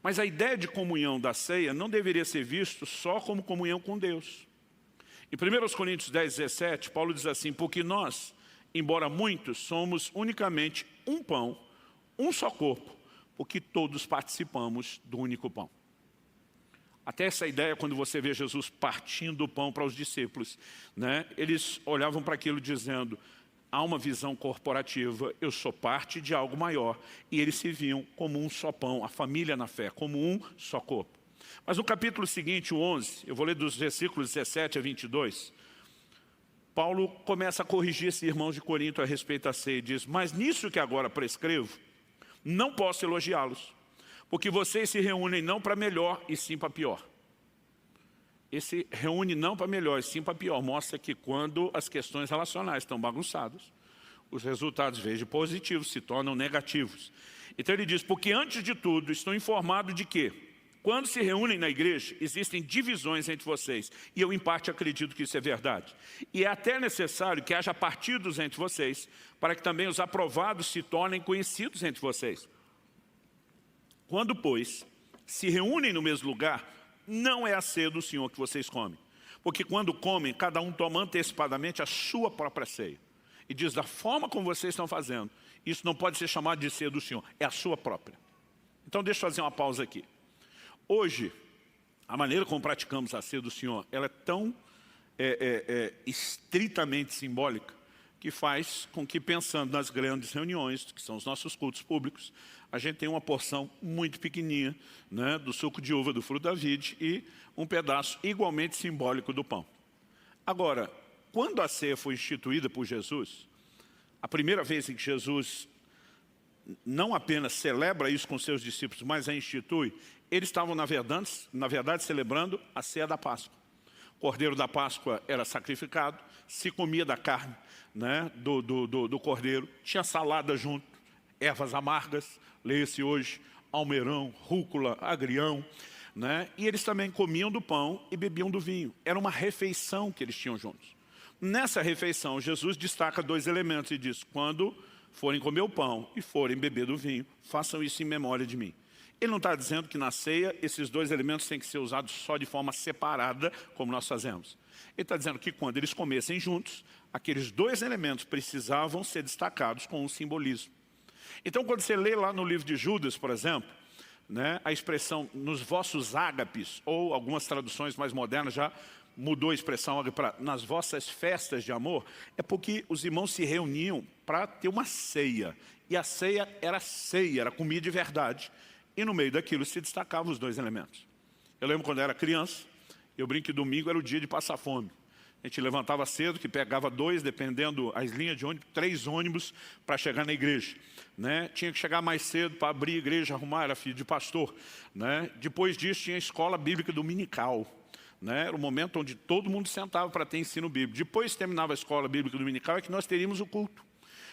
Mas a ideia de comunhão da ceia não deveria ser visto só como comunhão com Deus. Em 1 Coríntios 10, 17, Paulo diz assim: porque nós, embora muitos, somos unicamente um pão, um só corpo, porque todos participamos do único pão. Até essa ideia, quando você vê Jesus partindo o pão para os discípulos, né, eles olhavam para aquilo dizendo, há uma visão corporativa, eu sou parte de algo maior, e eles se viam como um só pão, a família na fé, como um só corpo. Mas no capítulo seguinte, o 11, eu vou ler dos versículos 17 a 22, Paulo começa a corrigir esses irmãos de Corinto a respeito da ceia e diz, mas nisso que agora prescrevo, não posso elogiá-los, porque vocês se reúnem não para melhor e sim para pior. Esse reúne não para melhor e sim para pior mostra que quando as questões relacionais estão bagunçadas, os resultados, em vez de positivos, se tornam negativos. Então ele diz, porque antes de tudo estou informado de que, quando se reúnem na igreja, existem divisões entre vocês. E eu, em parte, acredito que isso é verdade. E é até necessário que haja partidos entre vocês, para que também os aprovados se tornem conhecidos entre vocês. Quando, pois, se reúnem no mesmo lugar, não é a ceia do Senhor que vocês comem. Porque quando comem, cada um toma antecipadamente a sua própria ceia. E diz, da forma como vocês estão fazendo, isso não pode ser chamado de ceia do Senhor, é a sua própria. Então deixa eu fazer uma pausa aqui. Hoje, a maneira como praticamos a ceia do Senhor, ela é tão estritamente simbólica, que faz com que, pensando nas grandes reuniões, que são os nossos cultos públicos, a gente tem uma porção muito pequenininha, né, do suco de uva do fruto da vide e um pedaço igualmente simbólico do pão. Agora, quando a ceia foi instituída por Jesus, a primeira vez em que Jesus não apenas celebra isso com seus discípulos, mas a institui, eles estavam, na verdade, celebrando a ceia da Páscoa. O cordeiro da Páscoa era sacrificado, se comia da carne, né, do cordeiro, tinha salada junto, ervas amargas, leia-se hoje, almeirão, rúcula, agrião, né, e eles também comiam do pão e bebiam do vinho. Era uma refeição que eles tinham juntos. Nessa refeição, Jesus destaca dois elementos e diz, quando forem comer o pão e forem beber do vinho, façam isso em memória de mim. Ele não está dizendo que na ceia esses dois elementos têm que ser usados só de forma separada, como nós fazemos. Ele está dizendo que quando eles comessem juntos, aqueles dois elementos precisavam ser destacados com um simbolismo. Então, quando você lê lá no livro de Judas, por exemplo, né, a expressão nos vossos ágapes, ou algumas traduções mais modernas já mudou a expressão para nas vossas festas de amor, é porque os irmãos se reuniam para ter uma ceia. E a ceia, era comida de verdade. E no meio daquilo se destacavam os dois elementos. Eu lembro quando eu era criança, eu brinco que domingo era o dia de passar fome. A gente levantava cedo, que pegava dois, dependendo as linhas de ônibus, 3 ônibus para chegar na igreja. Né? Tinha que chegar mais cedo para abrir a igreja, arrumar, era filho de pastor. Né? Depois disso tinha a escola bíblica dominical. Né? Era o momento onde todo mundo sentava para ter ensino bíblico. Depois que terminava a escola bíblica dominical, é que nós teríamos o culto.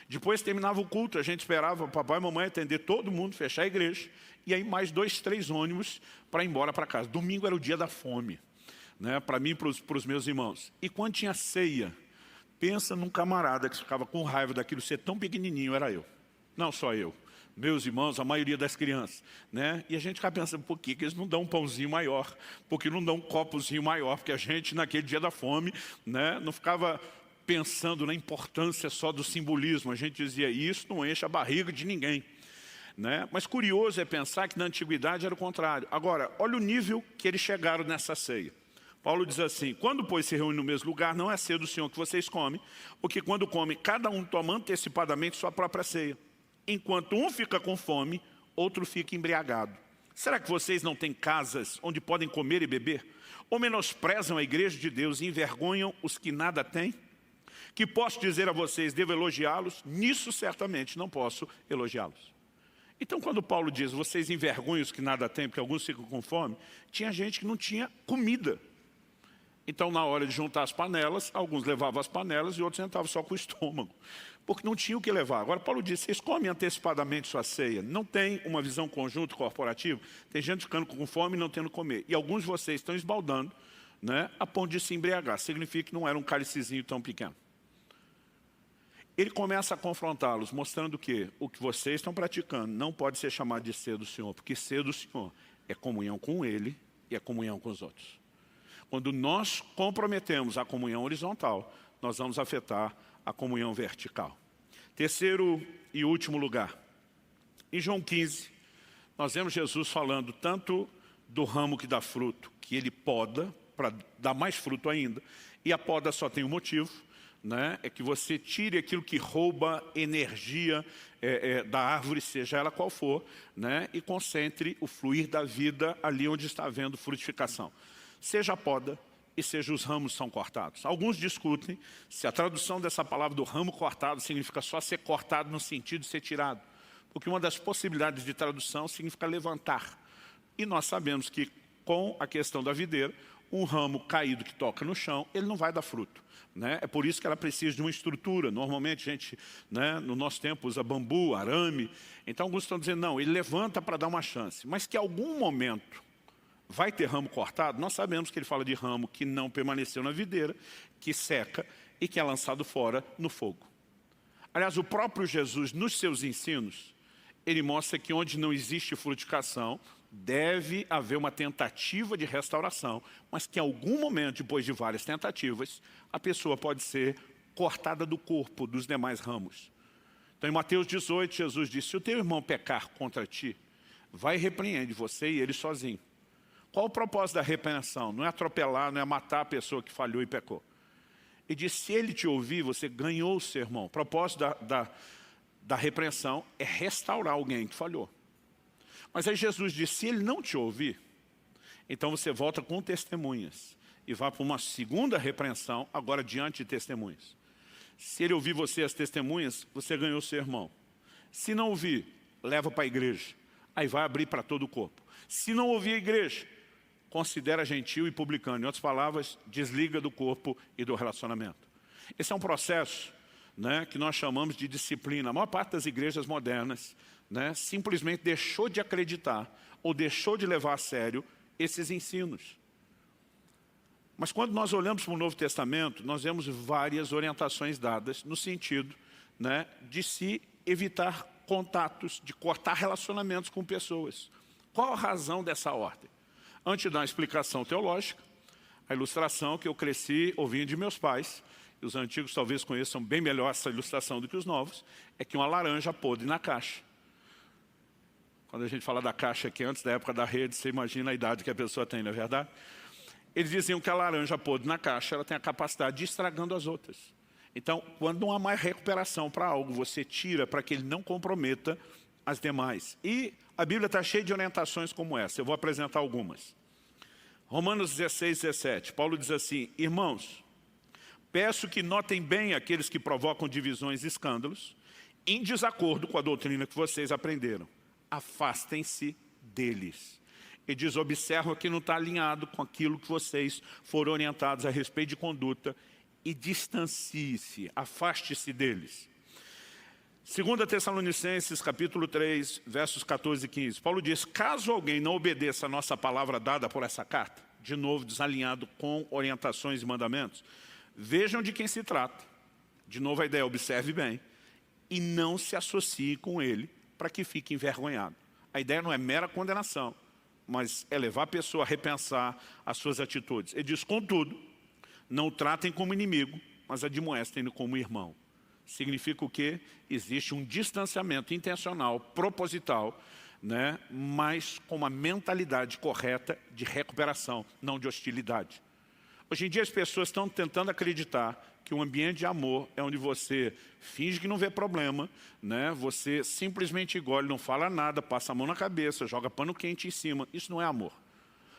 Depois que terminava o culto, a gente esperava o papai e a mamãe atender todo mundo, fechar a igreja, e aí mais 2, 3 ônibus para ir embora para casa. Domingo era o dia da fome, né, para mim e para os meus irmãos. E quando tinha ceia, Pensa num camarada que ficava com raiva daquilo ser tão pequenininho, era eu. Não só eu. Meus irmãos, a maioria das crianças, né? E a gente fica pensando, por que eles não dão um pãozinho maior? Por que não dão um copozinho maior? Porque a gente, naquele dia da fome, né, não ficava pensando na importância só do simbolismo. A gente dizia, isso não enche a barriga de ninguém, né? Mas curioso é pensar que na antiguidade era o contrário. Agora, olha o nível que eles chegaram nessa ceia. Paulo diz assim, quando, pois, se reúne no mesmo lugar, não é ceia do Senhor que vocês comem, porque quando comem, cada um toma antecipadamente sua própria ceia. Enquanto um fica com fome, outro fica embriagado. Será que vocês não têm casas onde podem comer e beber? Ou menosprezam a igreja de Deus e envergonham os que nada têm? Que posso dizer a vocês, devo elogiá-los? Nisso certamente não posso elogiá-los. Então quando Paulo diz, vocês envergonham os que nada têm, porque alguns ficam com fome, tinha gente que não tinha comida. Então, na hora de juntar as panelas, alguns levavam as panelas e outros entravam só com o estômago, porque não tinha o que levar. Agora, Paulo diz, vocês comem antecipadamente sua ceia, não tem uma visão conjunta corporativa, tem gente ficando com fome e não tendo comer. E alguns de vocês estão esbaldando, né, a ponto de se embriagar. Significa que não era um cálicezinho tão pequeno. Ele começa a confrontá-los, mostrando que o que vocês estão praticando não pode ser chamado de ceia do Senhor, porque ceia do Senhor é comunhão com Ele e é comunhão com os outros. Quando nós comprometemos a comunhão horizontal, nós vamos afetar a comunhão vertical. Terceiro e último lugar. Em João 15, nós vemos Jesus falando tanto do ramo que dá fruto, que ele poda para dar mais fruto ainda. E a poda só tem um motivo, né? É que você tire aquilo que rouba energia da árvore, seja ela qual for, né? E concentre o fluir da vida ali onde está havendo frutificação. Seja a poda e seja os ramos são cortados. Alguns discutem se a tradução dessa palavra do ramo cortado significa só ser cortado no sentido de ser tirado. Porque uma das possibilidades de tradução significa levantar. E nós sabemos que com a questão da videira, um ramo caído que toca no chão, ele não vai dar fruto, né? É por isso que ela precisa de uma estrutura. Normalmente a gente, né, no nosso tempo, usa bambu, arame. Então alguns estão dizendo, não, ele levanta para dar uma chance. Mas que em algum momento vai ter ramo cortado, nós sabemos que ele fala de ramo que não permaneceu na videira, que seca e que é lançado fora no fogo. Aliás, o próprio Jesus, nos seus ensinos, ele mostra que onde não existe frutificação, deve haver uma tentativa de restauração, mas que em algum momento, depois de várias tentativas, a pessoa pode ser cortada do corpo dos demais ramos. Então, em Mateus 18, Jesus disse, se o teu irmão pecar contra ti, vai e repreende você e ele sozinho. Qual o propósito da repreensão? Não é atropelar, não é matar a pessoa que falhou e pecou. Ele diz, se ele te ouvir, você ganhou o sermão. O propósito da repreensão é restaurar alguém que falhou. Mas aí Jesus diz, se ele não te ouvir, então você volta com testemunhas e vai para uma segunda repreensão, agora diante de testemunhas. Se ele ouvir você as testemunhas, você ganhou o sermão. Se não ouvir, leva para a igreja. Aí vai abrir para todo o corpo. Se não ouvir a igreja, considera gentil e publicano. Em outras palavras, desliga do corpo e do relacionamento. Esse é um processo, né, que nós chamamos de disciplina. A maior parte das igrejas modernas, né, simplesmente deixou de acreditar ou deixou de levar a sério esses ensinos. Mas quando nós olhamos para o Novo Testamento, nós vemos várias orientações dadas no sentido, né, de se evitar contatos, de cortar relacionamentos com pessoas. Qual a razão dessa ordem? Antes de dar uma explicação teológica, a ilustração que eu cresci ouvindo de meus pais, e os antigos talvez conheçam bem melhor essa ilustração do que os novos, é que uma laranja podre na caixa. Quando a gente fala da caixa aqui, antes da época da rede, você imagina a idade que a pessoa tem, não é verdade? Eles diziam que a laranja podre na caixa, ela tem a capacidade de ir estragando as outras. Então, quando não há mais recuperação para algo, você tira para que ele não comprometa as demais. E a Bíblia está cheia de orientações como essa. Eu vou apresentar algumas. Romanos 16, 17. Paulo diz assim, irmãos, peço que notem bem aqueles que provocam divisões e escândalos, em desacordo com a doutrina que vocês aprenderam. Afastem-se deles. Ele diz, observa que não está alinhado com aquilo que vocês foram orientados a respeito de conduta e distancie-se, afaste-se deles. 2 Tessalonicenses, capítulo 3, versos 14 e 15. Paulo diz, caso alguém não obedeça a nossa palavra dada por essa carta, de novo desalinhado com orientações e mandamentos, vejam de quem se trata. De novo a ideia, observe bem. E não se associe com ele para que fique envergonhado. A ideia não é mera condenação, mas é levar a pessoa a repensar as suas atitudes. Ele diz, contudo, não o tratem como inimigo, mas admoestem-no como irmão. Significa o quê? Existe um distanciamento intencional, proposital, né? Mas com uma mentalidade correta de recuperação, não de hostilidade. Hoje em dia as pessoas estão tentando acreditar que um ambiente de amor é onde você finge que não vê problema, né? Você simplesmente engole, não fala nada, passa a mão na cabeça, joga pano quente em cima. Isso não é amor.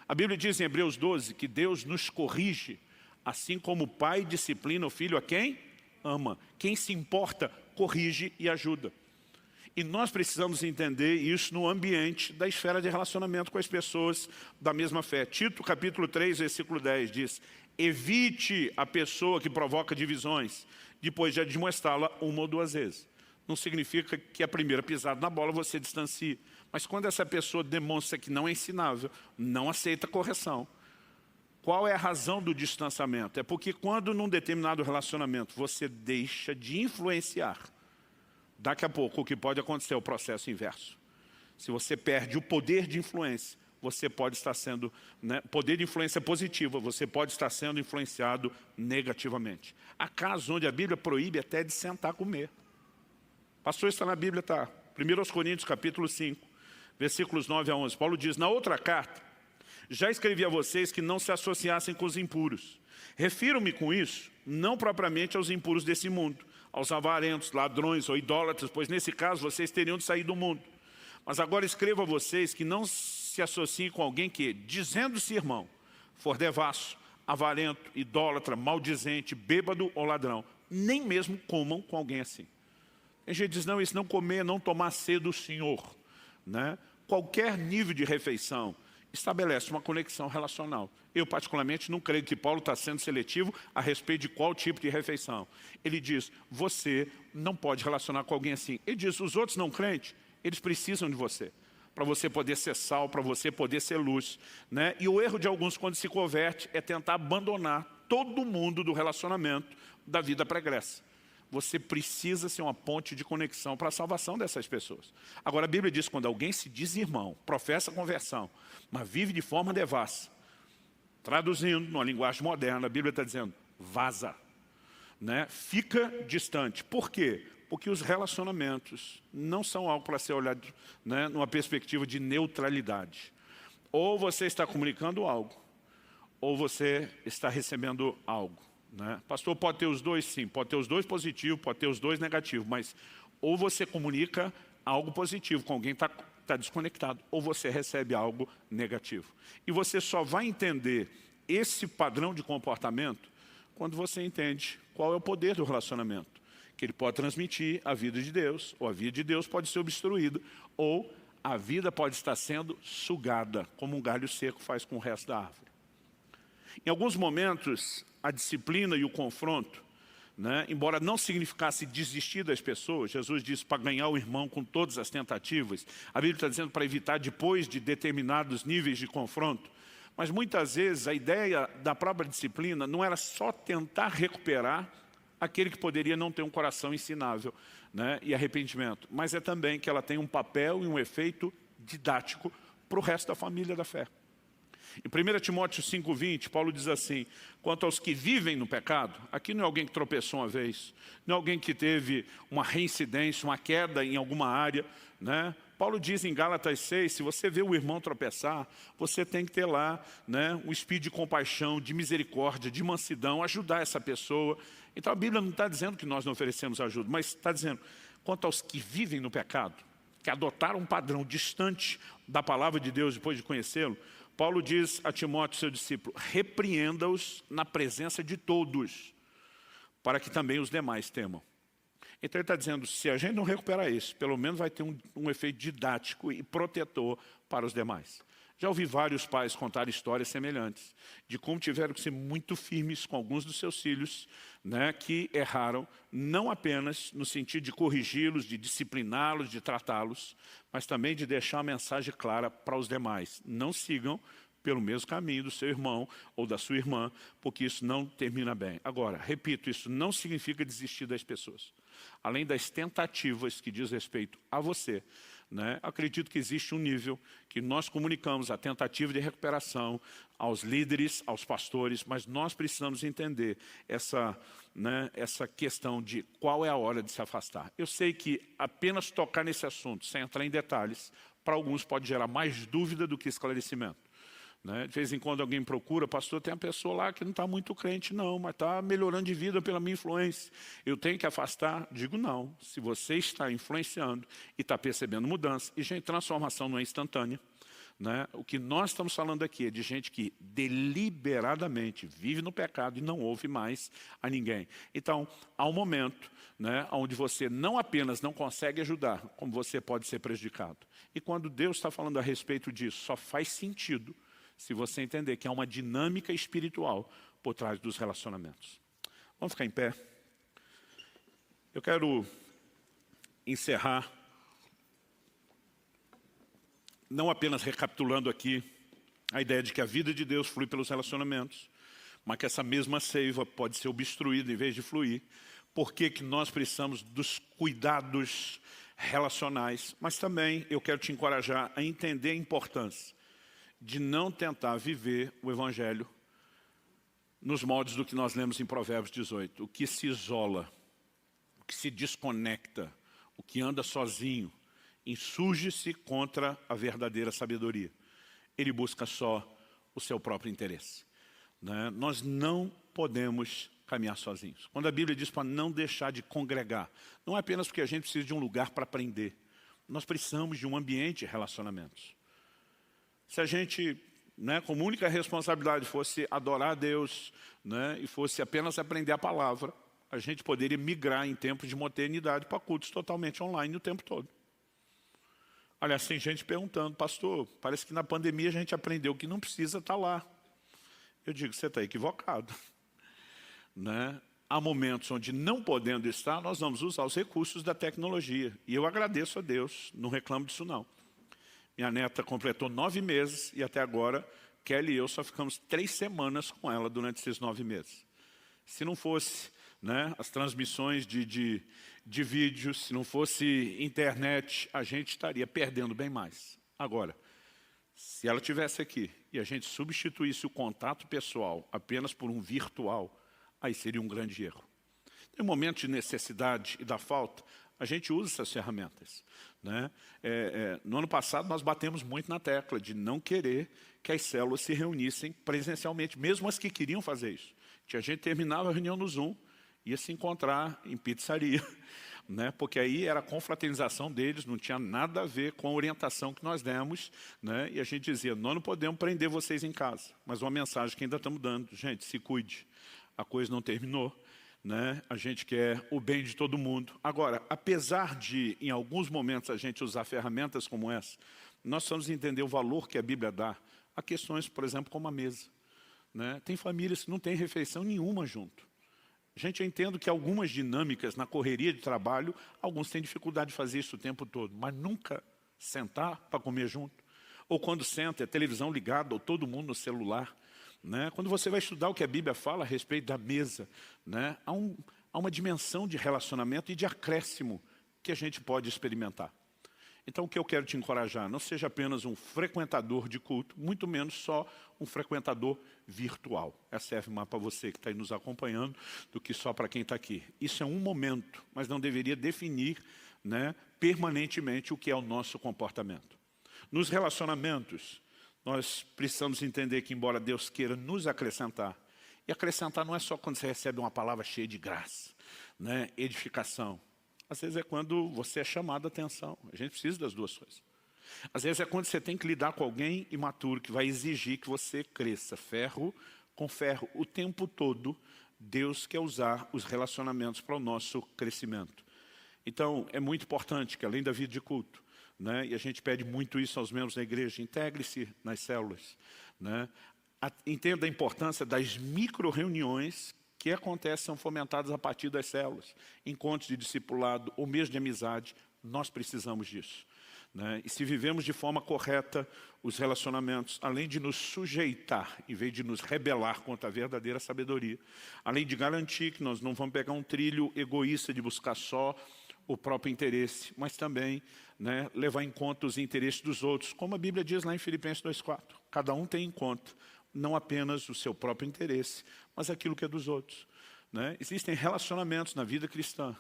A Bíblia diz em Hebreus 12 que Deus nos corrige, assim como o pai disciplina o filho a quem ama. Quem se importa, corrige e ajuda. E nós precisamos entender isso no ambiente da esfera de relacionamento com as pessoas da mesma fé. Tito, capítulo 3, versículo 10, diz, evite a pessoa que provoca divisões, depois de admoestá-la uma ou duas vezes. Não significa que a primeira pisada na bola você distancie. Mas quando essa pessoa demonstra que não é ensinável, não aceita correção, qual é a razão do distanciamento? É porque quando num determinado relacionamento você deixa de influenciar, daqui a pouco o que pode acontecer é o processo inverso. Se você perde o poder de influência, você pode estar sendo, né, poder de influência positiva, você pode estar sendo influenciado negativamente. Há casos onde a Bíblia proíbe até de sentar a comer. Pastor, está na Bíblia, tá? 1 Coríntios capítulo 5, versículos 9 a 11. Paulo diz, na outra carta, já escrevi a vocês que não se associassem com os impuros. Refiro-me com isso, não propriamente aos impuros desse mundo, aos avarentos, ladrões ou idólatras, pois nesse caso vocês teriam de sair do mundo. Mas agora escrevo a vocês que não se associem com alguém que, dizendo-se irmão, for devasso, avarento, idólatra, maldizente, bêbado ou ladrão, nem mesmo comam com alguém assim. A gente diz, não, isso não comer, não tomar ceia do Senhor, né? Qualquer nível de refeição estabelece uma conexão relacional. Eu, particularmente, não creio que Paulo está sendo seletivo a respeito de qual tipo de refeição. Ele diz, você não pode relacionar com alguém assim. Ele diz, os outros não crentes, eles precisam de você, para você poder ser sal, para você poder ser luz, né? E o erro de alguns, quando se converte, é tentar abandonar todo mundo do relacionamento da vida pregressa. Você precisa ser uma ponte de conexão para a salvação dessas pessoas. Agora, a Bíblia diz que quando alguém se diz irmão, professa a conversão, mas vive de forma devassa, traduzindo numa linguagem moderna, a Bíblia está dizendo, vaza, né? Fica distante. Por quê? Porque os relacionamentos não são algo para ser olhado, né, numa perspectiva de neutralidade. Ou você está comunicando algo, ou você está recebendo algo. Né? Pastor, pode ter os dois? Sim, pode ter os dois positivos, pode ter os dois negativos, mas ou você comunica algo positivo com alguém que está desconectado, ou você recebe algo negativo. E você só vai entender esse padrão de comportamento quando você entende qual é o poder do relacionamento. Que ele pode transmitir a vida de Deus, ou a vida de Deus pode ser obstruída, ou a vida pode estar sendo sugada, como um galho seco faz com o resto da árvore. Em alguns momentos, a disciplina e o confronto, né, embora não significasse desistir das pessoas, Jesus disse para ganhar o irmão com todas as tentativas, a Bíblia está dizendo para evitar depois de determinados níveis de confronto, mas muitas vezes a ideia da própria disciplina não era só tentar recuperar aquele que poderia não ter um coração ensinável, né, e arrependimento, mas é também que ela tem um papel e um efeito didático para o resto da família da fé. Em 1 Timóteo 5,20, Paulo diz assim, quanto aos que vivem no pecado, aqui não é alguém que tropeçou uma vez, não é alguém que teve uma reincidência, uma queda em alguma área, né? Paulo diz em Gálatas 6, se você vê o irmão tropeçar, você tem que ter lá, né, um espírito de compaixão, de misericórdia, de mansidão, ajudar essa pessoa. Então a Bíblia não está dizendo que nós não oferecemos ajuda, mas está dizendo, quanto aos que vivem no pecado, que adotaram um padrão distante da palavra de Deus depois de conhecê-lo, Paulo diz a Timóteo, seu discípulo, repreenda-os na presença de todos, para que também os demais temam. Então ele está dizendo, se a gente não recuperar isso, pelo menos vai ter um efeito didático e protetor para os demais. Já ouvi vários pais contar histórias semelhantes, de como tiveram que ser muito firmes com alguns dos seus filhos, né, que erraram, não apenas no sentido de corrigi-los, de discipliná-los, de tratá-los, mas também de deixar uma mensagem clara para os demais. Não sigam pelo mesmo caminho do seu irmão ou da sua irmã, porque isso não termina bem. Agora, repito, isso não significa desistir das pessoas. Além das tentativas que diz respeito a você, né, acredito que existe um nível que nós comunicamos a tentativa de recuperação aos líderes, aos pastores, mas nós precisamos entender essa questão de qual é a hora de se afastar. Eu sei que apenas tocar nesse assunto, sem entrar em detalhes, para alguns pode gerar mais dúvida do que esclarecimento. De vez em quando alguém procura, pastor, tem uma pessoa lá que não está muito crente, não, mas está melhorando de vida pela minha influência. Eu tenho que afastar? Digo não. Se você está influenciando e está percebendo mudança, e gente, transformação não é instantânea. O que nós estamos falando aqui é de gente que deliberadamente vive no pecado e não ouve mais a ninguém. Então, há um momento onde você não apenas não consegue ajudar, como você pode ser prejudicado. E quando Deus está falando a respeito disso, só faz sentido se você entender que há uma dinâmica espiritual por trás dos relacionamentos. Vamos ficar em pé? Eu quero encerrar não apenas recapitulando aqui a ideia de que a vida de Deus flui pelos relacionamentos, mas que essa mesma seiva pode ser obstruída em vez de fluir. Por que nós precisamos dos cuidados relacionais? Mas também eu quero te encorajar a entender a importância de não tentar viver o Evangelho nos moldes do que nós lemos em Provérbios 18. O que se isola, o que se desconecta, o que anda sozinho, insurge-se contra a verdadeira sabedoria. Ele busca só o seu próprio interesse. Nós não podemos caminhar sozinhos. Quando a Bíblia diz para não deixar de congregar, não é apenas porque a gente precisa de um lugar para aprender. Nós precisamos de um ambiente de relacionamentos. Se a gente, como única responsabilidade, fosse adorar a Deus, e fosse apenas aprender a palavra, a gente poderia migrar em tempos de modernidade para cultos totalmente online o tempo todo. Aliás, tem gente perguntando, pastor, parece que na pandemia a gente aprendeu que não precisa estar lá. Eu digo, você está equivocado. Há momentos onde, não podendo estar, nós vamos usar os recursos da tecnologia. E eu agradeço a Deus, não reclamo disso não. Minha neta completou 9 meses e até agora, Kelly e eu só ficamos 3 semanas com ela durante esses 9 meses. Se não fosse as transmissões de vídeos, se não fosse internet, a gente estaria perdendo bem mais. Agora, se ela estivesse aqui e a gente substituísse o contato pessoal apenas por um virtual, aí seria um grande erro. Em momentos de necessidade e da falta, a gente usa essas ferramentas. No ano passado, nós batemos muito na tecla de não querer que as células se reunissem presencialmente, mesmo as que queriam fazer isso. Tinha gente que terminava a reunião no Zoom, ia se encontrar em pizzaria, porque aí era a confraternização deles, não tinha nada a ver com a orientação que nós demos, e a gente dizia, nós não podemos prender vocês em casa, mas uma mensagem que ainda estamos dando, gente, se cuide, a coisa não terminou, a gente quer o bem de todo mundo. Agora, apesar de, em alguns momentos, a gente usar ferramentas como essa, nós precisamos entender o valor que a Bíblia dá a questões, por exemplo, como a mesa. Tem famílias que não têm refeição nenhuma junto. Gente, eu entendo que algumas dinâmicas na correria de trabalho, alguns têm dificuldade de fazer isso o tempo todo, mas nunca sentar para comer junto. Ou quando senta, é televisão ligada, ou todo mundo no celular. Quando você vai estudar o que a Bíblia fala a respeito da mesa, há uma dimensão de relacionamento e de acréscimo que a gente pode experimentar. Então, o que eu quero te encorajar, não seja apenas um frequentador de culto, muito menos só um frequentador virtual. Essa serve mais para você que está aí nos acompanhando do que só para quem está aqui. Isso é um momento, mas não deveria definir permanentemente o que é o nosso comportamento. Nos relacionamentos, nós precisamos entender que, embora Deus queira nos acrescentar, e acrescentar não é só quando você recebe uma palavra cheia de graça, edificação. Às vezes é quando você é chamado a atenção. A gente precisa das duas coisas. Às vezes é quando você tem que lidar com alguém imaturo, que vai exigir que você cresça ferro com ferro. O tempo todo, Deus quer usar os relacionamentos para o nosso crescimento. Então, é muito importante que, além da vida de culto, e a gente pede muito isso aos membros da igreja, integre-se nas células. Entenda a importância das micro-reuniões que acontecem, são fomentadas a partir das células. Encontros de discipulado ou mesmo de amizade, nós precisamos disso. né? E se vivemos de forma correta os relacionamentos, além de nos sujeitar, em vez de nos rebelar contra a verdadeira sabedoria, além de garantir que nós não vamos pegar um trilho egoísta de buscar só o próprio interesse, mas também, né, levar em conta os interesses dos outros, como a Bíblia diz lá em Filipenses 2,4. Cada um tem em conta não apenas o seu próprio interesse, mas aquilo que é dos outros, né? Existem relacionamentos na vida cristã,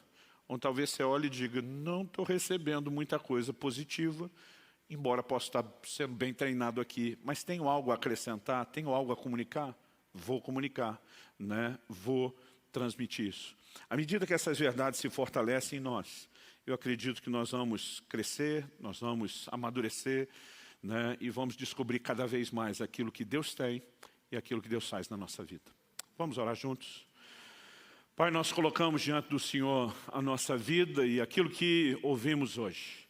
onde talvez você olhe e diga, não estou recebendo muita coisa positiva, embora possa estar sendo bem treinado aqui, mas tenho algo a acrescentar, tenho algo a comunicar? Vou comunicar, né? Vou transmitir isso. À medida que essas verdades se fortalecem em nós, eu acredito que nós vamos crescer, nós vamos amadurecer, né? E vamos descobrir cada vez mais aquilo que Deus tem e aquilo que Deus faz na nossa vida. Vamos orar juntos? Pai, nós colocamos diante do Senhor a nossa vida e aquilo que ouvimos hoje.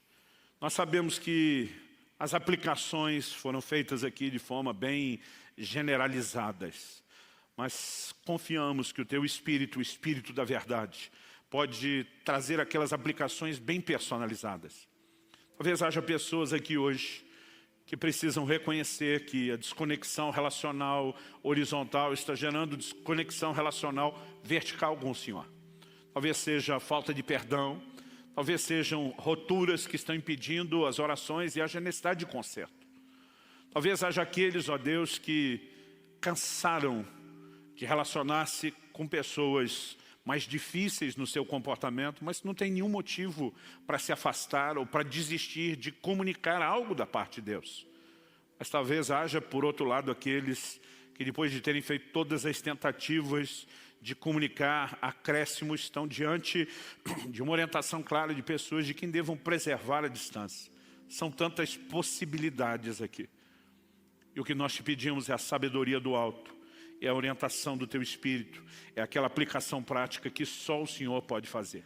Nós sabemos que as aplicações foram feitas aqui de forma bem generalizadas, mas confiamos que o Teu Espírito, o Espírito da verdade, pode trazer aquelas aplicações bem personalizadas. Talvez haja pessoas aqui hoje que precisam reconhecer que a desconexão relacional horizontal está gerando desconexão relacional vertical com o Senhor. Talvez seja falta de perdão, talvez sejam roturas que estão impedindo as orações e haja necessidade de conserto. Talvez haja aqueles, ó Deus, que cansaram de relacionar-se com pessoas mais difíceis no seu comportamento, mas não tem nenhum motivo para se afastar ou para desistir de comunicar algo da parte de Deus. Mas talvez haja, por outro lado, aqueles que depois de terem feito todas as tentativas de comunicar acréscimos, estão diante de uma orientação clara de pessoas de quem devam preservar a distância. São tantas possibilidades aqui. E o que nós te pedimos é a sabedoria do alto, é a orientação do Teu Espírito, é aquela aplicação prática que só o Senhor pode fazer.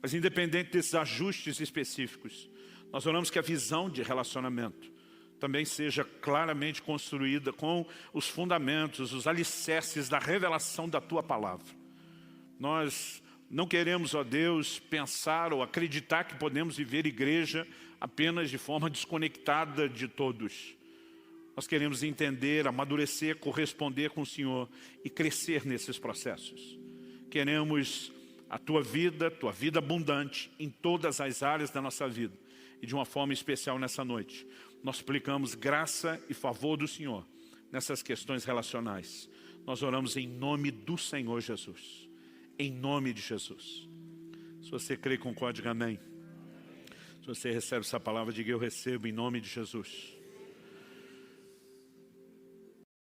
Mas independente desses ajustes específicos, nós oramos que a visão de relacionamento também seja claramente construída com os fundamentos, os alicerces da revelação da Tua Palavra. Nós não queremos, ó Deus, pensar ou acreditar que podemos viver igreja apenas de forma desconectada de todos. Nós queremos entender, amadurecer, corresponder com o Senhor e crescer nesses processos. Queremos a Tua vida abundante em todas as áreas da nossa vida. E de uma forma especial nessa noite, nós suplicamos graça e favor do Senhor nessas questões relacionais. Nós oramos em nome do Senhor Jesus. Em nome de Jesus. Se você crê, concorde, amém. Se você recebe essa palavra, diga eu recebo em nome de Jesus.